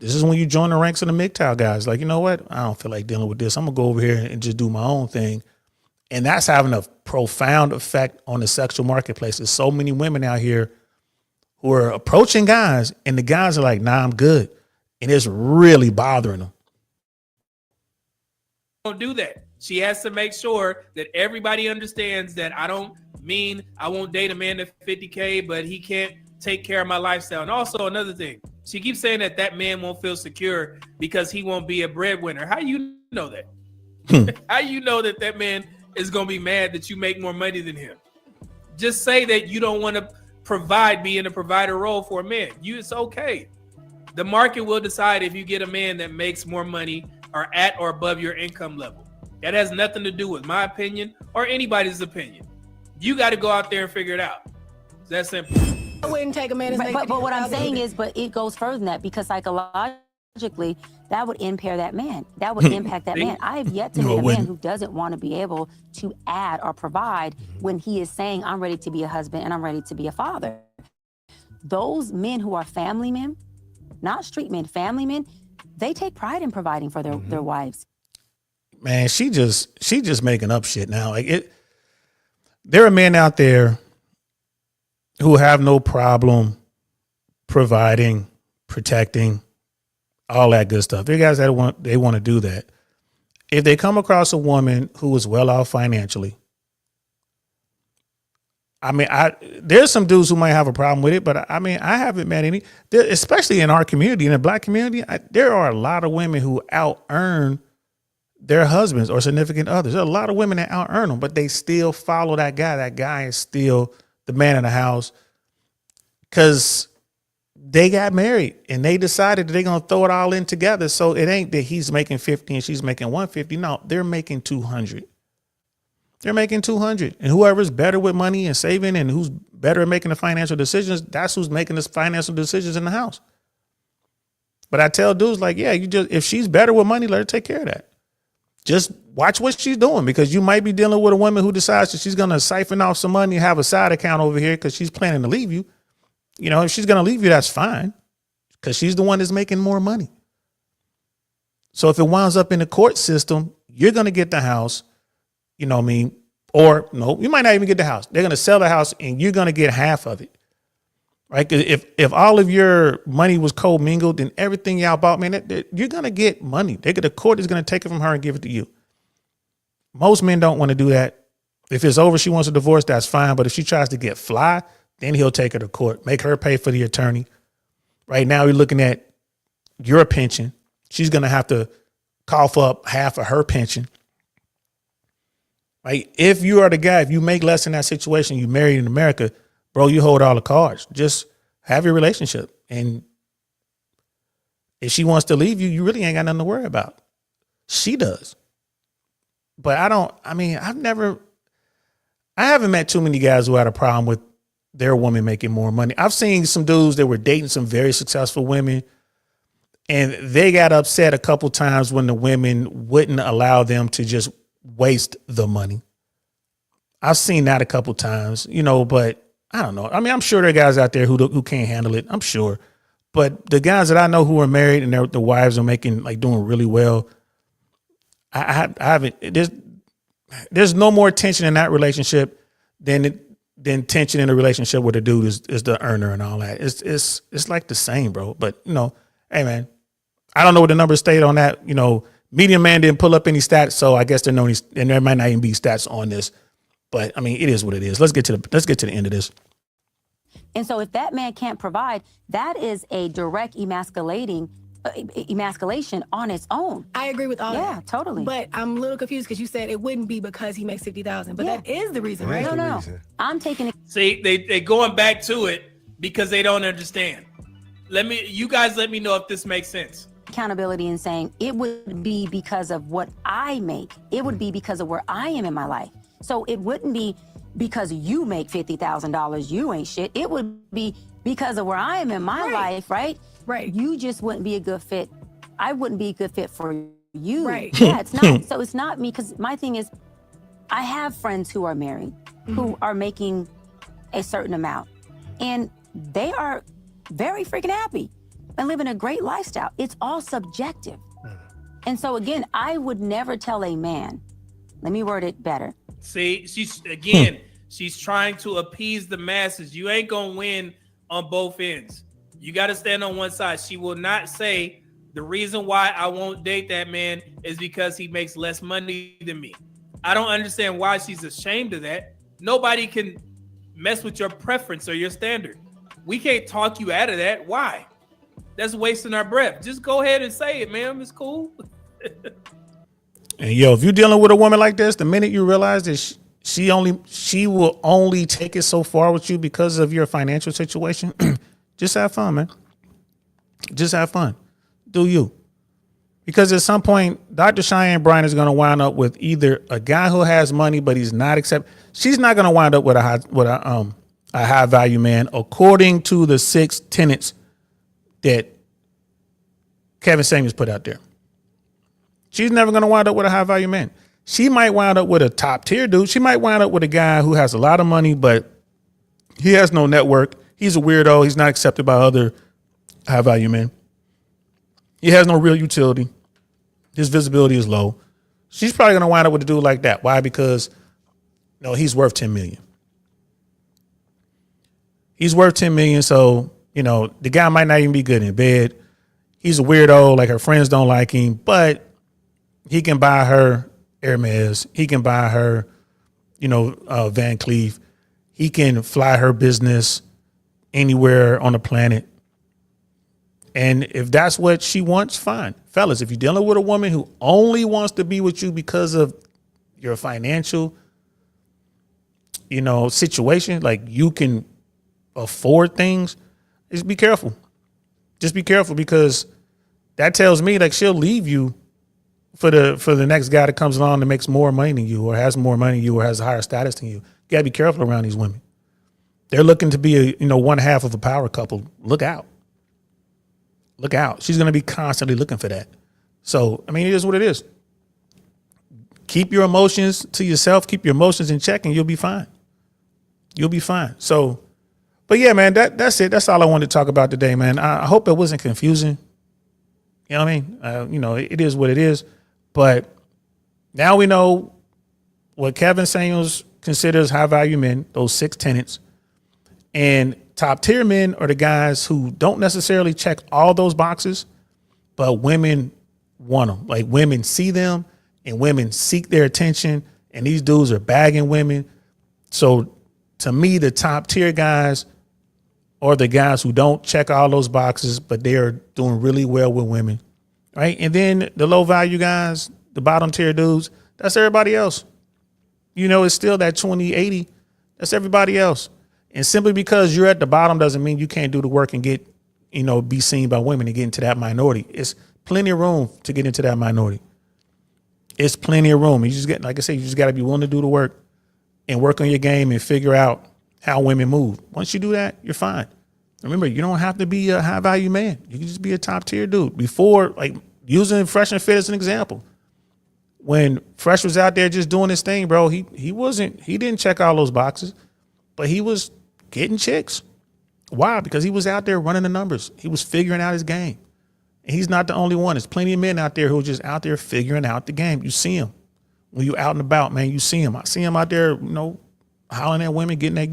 is when you join the ranks of the MGTOW guys. Like, you know what? I don't feel like dealing with this. I'm gonna go over here and just do my own thing. And that's having a profound effect on the sexual marketplace. There's so many women out here who are approaching guys, and the guys are like, nah, I'm good. And it's really bothering them. Don't do that. She has to make sure that everybody understands that I don't mean I won't date a man at 50K, but he can't take care of my lifestyle. And also another thing, she keeps saying that man won't feel secure because he won't be a breadwinner. How do you know that? How do you know that man is going to be mad that you make more money than him? Just say that you don't want to be in a provider role for a man. It's okay. The market will decide if you get a man that makes more money or at or above your income level. That has nothing to do with my opinion or anybody's opinion. You got to go out there and figure it out. It's that simple. I wouldn't take a man that's making But what I'm saying $50,000. is, but it goes further than that, because psychologically, that would impair that man. That would impact that man. I have yet to No, meet it a man wouldn't. who doesn't want to be able to add or provide when he is saying, I'm ready to be a husband and I'm ready to be a father. Those men who are family men, not street men, family men, they take pride in providing for their wives. Man, she just making up shit now. Like it, there are men out there who have no problem providing, protecting, all that good stuff. There are guys that want to do that. If they come across a woman who is well off financially, I mean, there's some dudes who might have a problem with it, but I mean, I haven't met any, especially in our community, in the black community. There are a lot of women who out earn their husbands or significant others. There are a lot of women that out earn them, but they still follow that guy. That guy is still the man in the house because they got married and they decided that they're going to throw it all in together. So it ain't that he's making 50 and she's making 150. No, they're making 200. They're making 200. And whoever's better with money and saving and who's better at making the financial decisions, that's who's making the financial decisions in the house. But I tell dudes like, yeah, if she's better with money, let her take care of that. Just watch what she's doing, because you might be dealing with a woman who decides that she's going to siphon off some money and have a side account over here because she's planning to leave you. You know, if she's going to leave you, that's fine, because she's the one that's making more money. So if it winds up in the court system, you're going to get the house, you know what I mean? Or no, you might not even get the house. They're going to sell the house and you're going to get half of it. Right? 'Cause if all of your money was co-mingled and everything y'all bought, man, you're going to get money. The court is going to take it from her and give it to you. Most men don't want to do that. If it's over, she wants a divorce, that's fine. But if she tries to get fly, then he'll take her to court, make her pay for the attorney. Right now, you're looking at your pension. She's going to have to cough up half of her pension. Right? If you are the guy, if you make less in that situation, you married in America, bro, you hold all the cards. Just have your relationship. And if she wants to leave you, you really ain't got nothing to worry about. She does. But I haven't met too many guys who had a problem with their woman making more money. I've seen some dudes that were dating some very successful women, and they got upset a couple times when the women wouldn't allow them to just waste the money. I've seen that a couple times, you know, but I don't know. I mean, I'm sure there are guys out there who can't handle it. I'm sure. But the guys that I know who are married and the wives are doing really well, I haven't. There's no more tension in that relationship than tension in a relationship where the dude is the earner and all that. It's like the same, bro. But you know, hey man, I don't know what the numbers state on that. You know, Medium Man didn't pull up any stats, so I guess and there might not even be stats on this. But I mean, it is what it is. Let's get to the end of this. And so if that man can't provide, that is a direct emasculation on its own. I agree with all that. Yeah, totally. But I'm a little confused because you said it wouldn't be because he makes 50,000, but that is the reason, right? No. I'm taking it. See, they going back to it because they don't understand. You guys let me know if this makes sense. Accountability and saying it would be because of what I make. It would be because of where I am in my life. So it wouldn't be because you make $50,000, you ain't shit. It would be because of where I am in my life, right? Right. You just wouldn't be a good fit. I wouldn't be a good fit for you. Right. Yeah, it's not. So it's not me, because my thing is, I have friends who are married, who are making a certain amount, and they are very freaking happy and living a great lifestyle. It's all subjective. And so again, I would never tell a man, let me word it better. See, she's trying to appease the masses. You ain't gonna win on both ends. You got to stand on one side. She will not say the reason why I won't date that man is because he makes less money than me. I don't understand why she's ashamed of that. Nobody can mess with your preference or your standard. We can't talk you out of that. Why? That's wasting our breath. Just go ahead and say it, ma'am. It's cool. And yo, if you're dealing with a woman like this, the minute you realize that she will only take it so far with you because of your financial situation, just have fun, man. Just have fun. Do you? Because at some point, Dr. Cheyenne Bryan is going to wind up with either a guy who has money but he's not she's not going to wind up with a a high value man according to the 6 tenets that Kevin Samuels put out there. She's never going to wind up with a high value man. She might wind up with a top tier dude. She might wind up with a guy who has a lot of money, but he has no network. He's a weirdo. He's not accepted by other high value men. He has no real utility. His visibility is low. She's probably going to wind up with a dude like that. Why? Because he's worth 10 million. He's worth 10 million. So, the guy might not even be good in bed. He's a weirdo. Like, her friends don't like him, but he can buy her Hermes. He can buy her, Van Cleef. He can fly her business anywhere on the planet. And if that's what she wants, fine. Fellas, if you're dealing with a woman who only wants to be with you because of your financial, situation, like you can afford things, just be careful. Just be careful, because that tells me like she'll leave you for the next guy that comes along that makes more money than you, or has more money than you, or has a higher status than you. You gotta be careful around these women. They're looking to be one half of a power couple. Look out. Look out. She's going to be constantly looking for that. So, it is what it is. Keep your emotions to yourself. Keep your emotions in check, and you'll be fine. You'll be fine. So, but yeah, man, that's it. That's all I wanted to talk about today, man. I hope it wasn't confusing. You know what I mean? It is what it is. But now we know what Kevin Samuels considers high value men, those 6 tenets. And top tier men are the guys who don't necessarily check all those boxes, but women want them. Like, women see them and women seek their attention, and these dudes are bagging women. So to me, the top tier guys are the guys who don't check all those boxes, but they are doing really well with women, right? And then the low value guys, the bottom tier dudes, that's everybody else. It's still that 20-80. That's everybody else. And simply because you're at the bottom doesn't mean you can't do the work and get, be seen by women and get into that minority. It's plenty of room to get into that minority. It's plenty of room. You just get, like I said, you just got to be willing to do the work and work on your game and figure out how women move. Once you do that, you're fine. Remember, you don't have to be a high value man. You can just be a top tier dude. Before, like, using Fresh and Fit as an example, when Fresh was out there just doing his thing, bro, he didn't check all those boxes, but he was getting chicks. Why? Because he was out there running the numbers. He was figuring out his game. And he's not the only one. There's plenty of men out there who are just out there figuring out the game. You see him when you're out and about, man. You see him. I see him out there, hollering at women, getting their,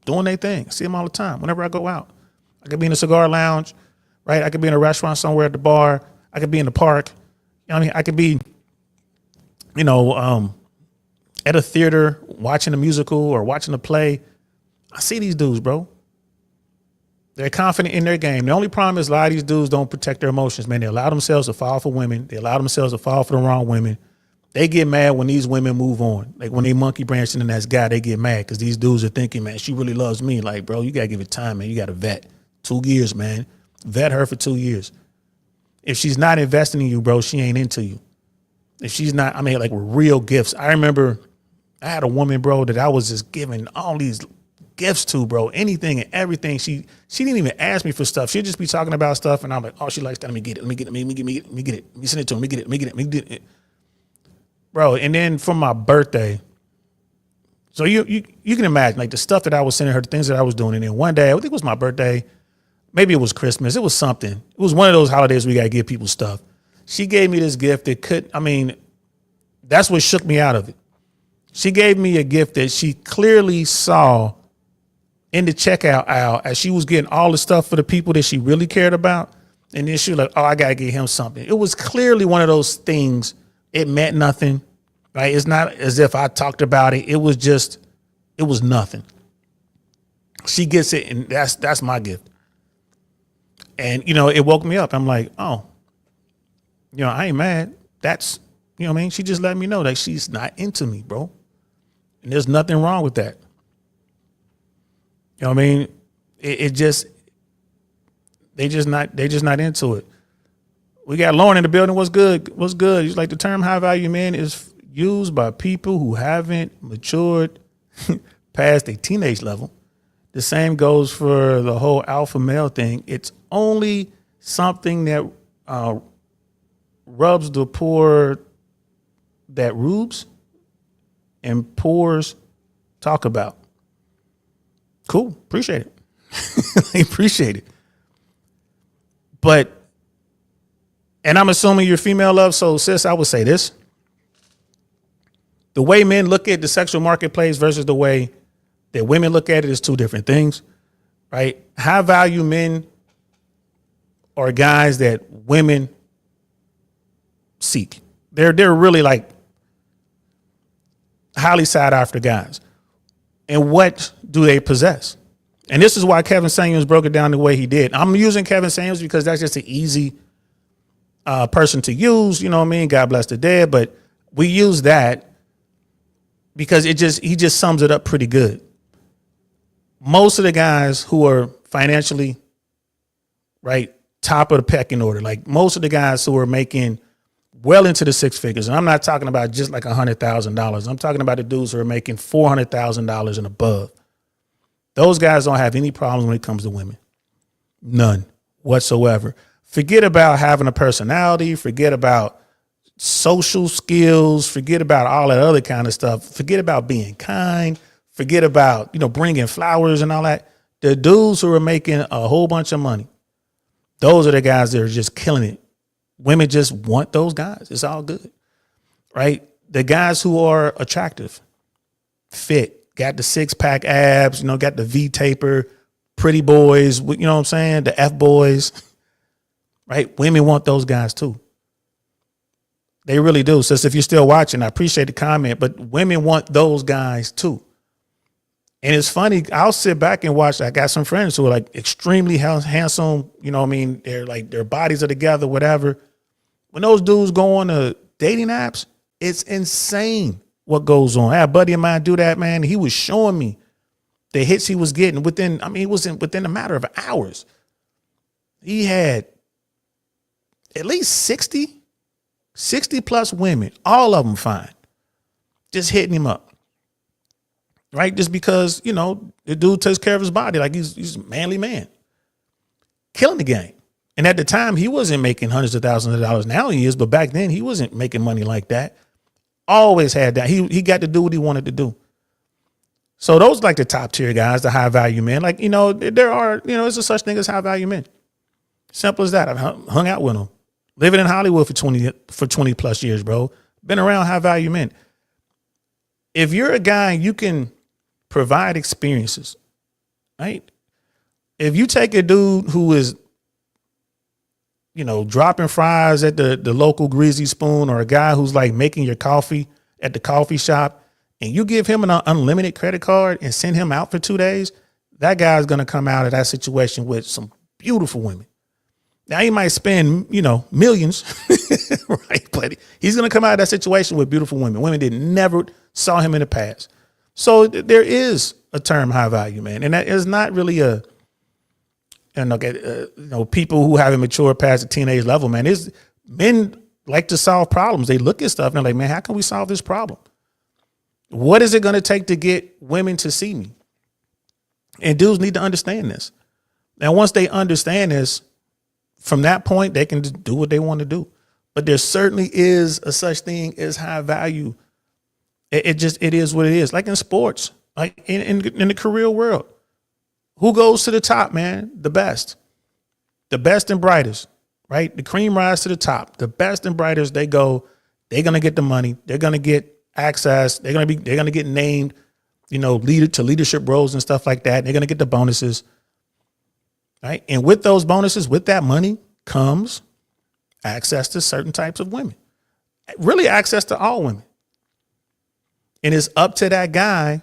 doing their thing. I see him all the time. Whenever I go out, I could be in a cigar lounge, right? I could be in a restaurant somewhere at the bar. I could be in the park. I could be, at a theater watching a musical or watching a play. I see these dudes, bro. They're confident in their game. The only problem is a lot of these dudes don't protect their emotions, man. They allow themselves to fall for women. They allow themselves to fall for the wrong women. They get mad when these women move on. Like, when they monkey branching in that guy, they get mad because these dudes are thinking, man, she really loves me. Like, bro, you got to give it time, man. You got to vet. 2 years, man. Vet her for 2 years. If she's not investing in you, bro, she ain't into you. If she's not, like, with real gifts. I remember I had a woman, bro, that I was just giving all these gifts to, bro, anything and everything. She didn't even ask me for stuff. She'd just be talking about stuff, and I'm like, oh, she likes that. Let me get it. Let me get it. Let me get it. Let me send it to her. Let me get it. Let me get it. Let me get it. Bro, and then for my birthday, so you can imagine, like, the stuff that I was sending her, the things that I was doing. And then one day, I think it was my birthday, maybe it was Christmas, it was something. It was one of those holidays where you got to give people stuff. She gave me this gift that that's what shook me out of it. She gave me a gift that she clearly saw in the checkout aisle as she was getting all the stuff for the people that she really cared about. And then she was like, oh, I got to get him something. It was clearly one of those things. It meant nothing, right? It's not as if I talked about it. It was nothing. She gets it, and that's my gift. And, it woke me up. I'm like, oh, I ain't mad. That's, she just let me know that she's not into me, bro. And there's nothing wrong with that. They just not into it. We got Lauren in the building. What's good? What's good? He's like, the term high value man is used by people who haven't matured past a teenage level. The same goes for the whole alpha male thing. It's only something that rubs the poor that rubes and poors talk about. Cool. Appreciate it. I appreciate it. But, and I'm assuming you're female, love. So sis, I would say this. The way men look at the sexual marketplace versus the way that women look at it is two different things, right? High value men are guys that women seek. They're really like highly sought after guys. And what do they possess? And this is why Kevin Samuels broke it down the way he did. I'm using Kevin Samuels because that's just an easy person to use. You know what I mean? God bless the dead. But we use that because he just sums it up pretty good. Most of the guys who are financially, right, top of the pecking order, like most of the guys who are making well into the six figures, and I'm not talking about just like $100,000. I'm talking about the dudes who are making $400,000 and above. Those guys don't have any problems when it comes to women. None whatsoever. Forget about having a personality. Forget about social skills. Forget about all that other kind of stuff. Forget about being kind. Forget about, bringing flowers and all that. The dudes who are making a whole bunch of money, those are the guys that are just killing it. Women just want those guys. It's all good, right? The guys who are attractive, fit, got the six-pack abs, got the V-taper, pretty boys, you know what I'm saying? The F-boys, right? Women want those guys too. They really do. So if you're still watching, I appreciate the comment, but women want those guys too. And it's funny, I'll sit back and watch. I got some friends who are like extremely handsome, they're like, their bodies are together, whatever. When those dudes go on the dating apps, it's insane what goes on. I had a buddy of mine do that, man. He was showing me the hits he was getting within a matter of hours. He had at least 60 plus women, all of them fine, just hitting him up. Right? Just because, the dude takes care of his body. Like he's a manly man. Killing the game. And at the time, he wasn't making hundreds of thousands of dollars. Now he is, but back then he wasn't making money like that. Always had that. He got to do what he wanted to do. So those like the top tier guys, the high value men. Like, there are, there's a such thing as high value men. Simple as that. I've hung out with them. Living in Hollywood for 20 plus years, bro. Been around high value men. If you're a guy, you can provide experiences, right? If you take a dude who is, dropping fries at the local Greasy Spoon, or a guy who's like making your coffee at the coffee shop, and you give him an unlimited credit card and send him out for 2 days, that guy's going to come out of that situation with some beautiful women. Now he might spend, millions, right? But he's going to come out of that situation with beautiful women. Women that never saw him in the past. So there is a term high value, man. And that is not really people who haven't matured past the teenage level, man. Men like to solve problems. They look at stuff and they're like, man, how can we solve this problem? What is it going to take to get women to see me? And dudes need to understand this. Now, once they understand this, from that point, they can do what they want to do. But there certainly is a such thing as high value. It is what it is. Like in sports, like in the career world, who goes to the top, man? The best and brightest, right? The cream rise to the top. The best and brightest, they're going to get the money. They're going to get access. They're going to get named, leadership roles and stuff like that. They're going to get the bonuses. Right. And with those bonuses, with that money comes access to certain types of women, really access to all women. And it's up to that guy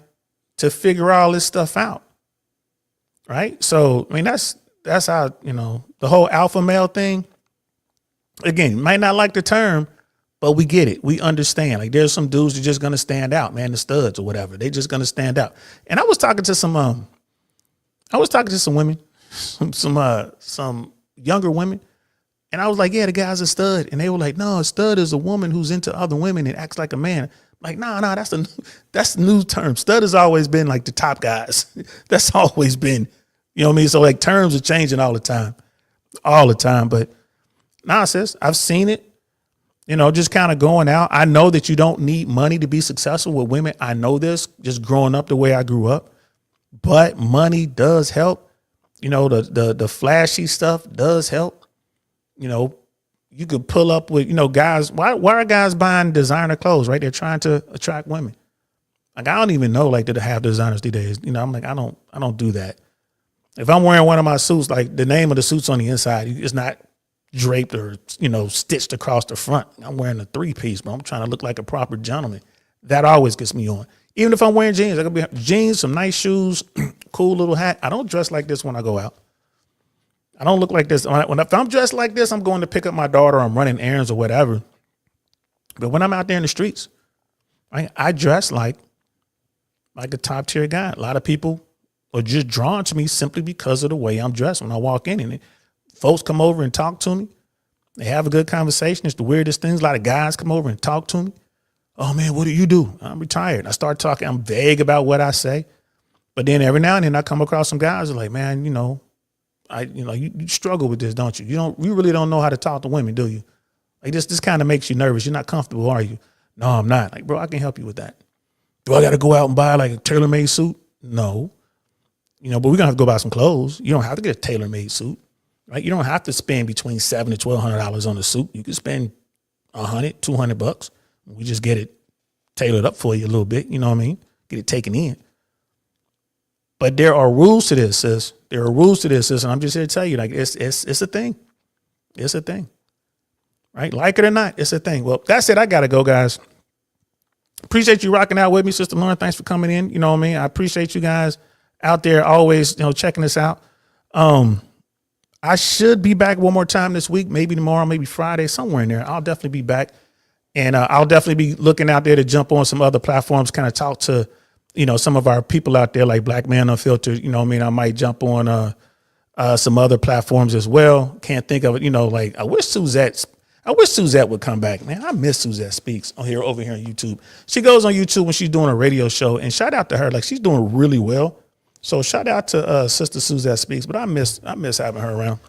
to figure all this stuff out. Right. So, that's how, the whole alpha male thing, again, might not like the term, but we get it. We understand. Like there's some dudes that are just going to stand out, man, the studs or whatever. They just going to stand out. And I was talking to some women. Some younger women. And I was like, yeah, the guy's a stud. And they were like, no, a stud is a woman who's into other women and acts like a man. Like, nah, that's the new term. Stud has always been like the top guys. That's always been, you know what I mean? So like terms are changing all the time. But nah, sis, I've seen it, you know, just kind of going out. I know that you don't need money to be successful with women. I know this just growing up the way I grew up, but money does help. You know, the flashy stuff does help. You know, you could pull up with, you know, guys. Why are guys buying designer clothes, right? They're trying to attract women. Like, I don't even know, like, that they have designers these days. You know, I'm like, I don't do that. If I'm wearing one of my suits, like the name of the suit's on the inside, it's not draped or, you know, stitched across the front. I'm wearing a 3-piece, but I'm trying to look like a proper gentleman. That always gets me on. Even if I'm wearing jeans, I could be jeans, some nice shoes, cool little hat. I don't dress like this when I go out. I don't look like this. If I'm dressed like this, I'm going to pick up my daughter. I'm running errands or whatever. But when I'm out there in the streets, I dress like a top tier guy. A lot of people are just drawn to me simply because of the way I'm dressed when I walk in. And folks come over and talk to me. They have a good conversation. It's the weirdest things. A lot of guys come over and talk to me. Oh man, what do you do? I'm retired. I start talking. I'm vague about what I say. But then every now and then I come across some guys who are like, man, you know, you struggle with this, don't you? You really don't know how to talk to women, do you? Like this kind of makes you nervous. You're not comfortable, are you? No, I'm not. Like, bro, I can help you with that. Do I got to go out and buy like a tailor-made suit? No. You know, but we're gonna have to go buy some clothes. You don't have to get a tailor-made suit, right? You don't have to spend between $700 to $1,200 on a suit. You can spend $100, $200. We just get it tailored up for you a little bit. You know what I mean? Get it taken in. But there are rules to this, sis. There are rules to this, sis. And I'm just here to tell you, like, it's a thing. It's a thing. Right? Like it or not, it's a thing. Well, that's it. I got to go, guys. Appreciate you rocking out with me, Sister Lauren. Thanks for coming in. You know what I mean? I appreciate you guys out there always, you know, checking this out. I should be back one more time this week, maybe tomorrow, maybe Friday, somewhere in there. I'll definitely be back. And I'll definitely be looking out there to jump on some other platforms, kind of talk to, you know, some of our people out there like Black Man Unfiltered. You know what I mean? I might jump on some other platforms as well. Can't think of it. You know, like I wish Suzette would come back, man. I miss Suzette Speaks over here on YouTube. She goes on YouTube when she's doing a radio show, and shout out to her. Like, she's doing really well. So shout out to Sister Suzette Speaks, but I miss having her around.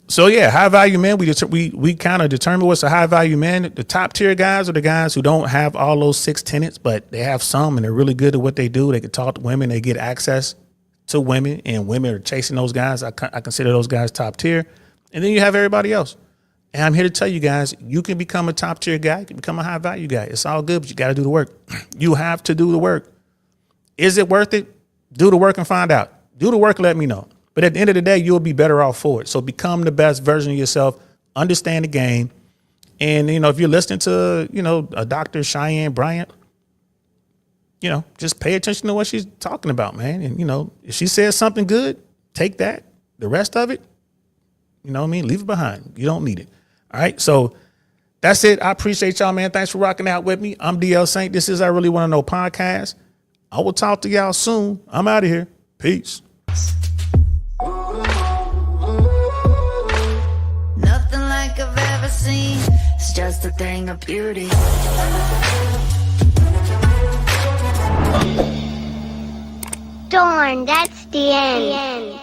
So yeah, high value men. We kind of determine what's a high value man. The top tier guys are the guys who don't have all those 6 tenets, but they have some, and they're really good at what they do. They can talk to women. They get access to women, and women are chasing those guys. I consider those guys top tier. And then you have everybody else. And I'm here to tell you guys, you can become a top tier guy. You can become a high value guy. It's all good, but you got to do the work. You have to do the work. Is it worth it? Do the work and find out. Do the work, let me know. But at the end of the day, you'll be better off for it. So become the best version of yourself. Understand the game. And, you know, if you're listening to, you know, a Dr. Cheyenne Bryant, you know, just pay attention to what she's talking about, man. And, you know, if she says something good, take that. The rest of it, you know what I mean? Leave it behind. You don't need it. All right. So that's it. I appreciate y'all, man. Thanks for rocking out with me. I'm DL Saint. This is I Really Want to Know podcast. I will talk to y'all soon. I'm out of here. Peace. Nothing like I've ever seen. It's just a thing of beauty. Darn, that's the end.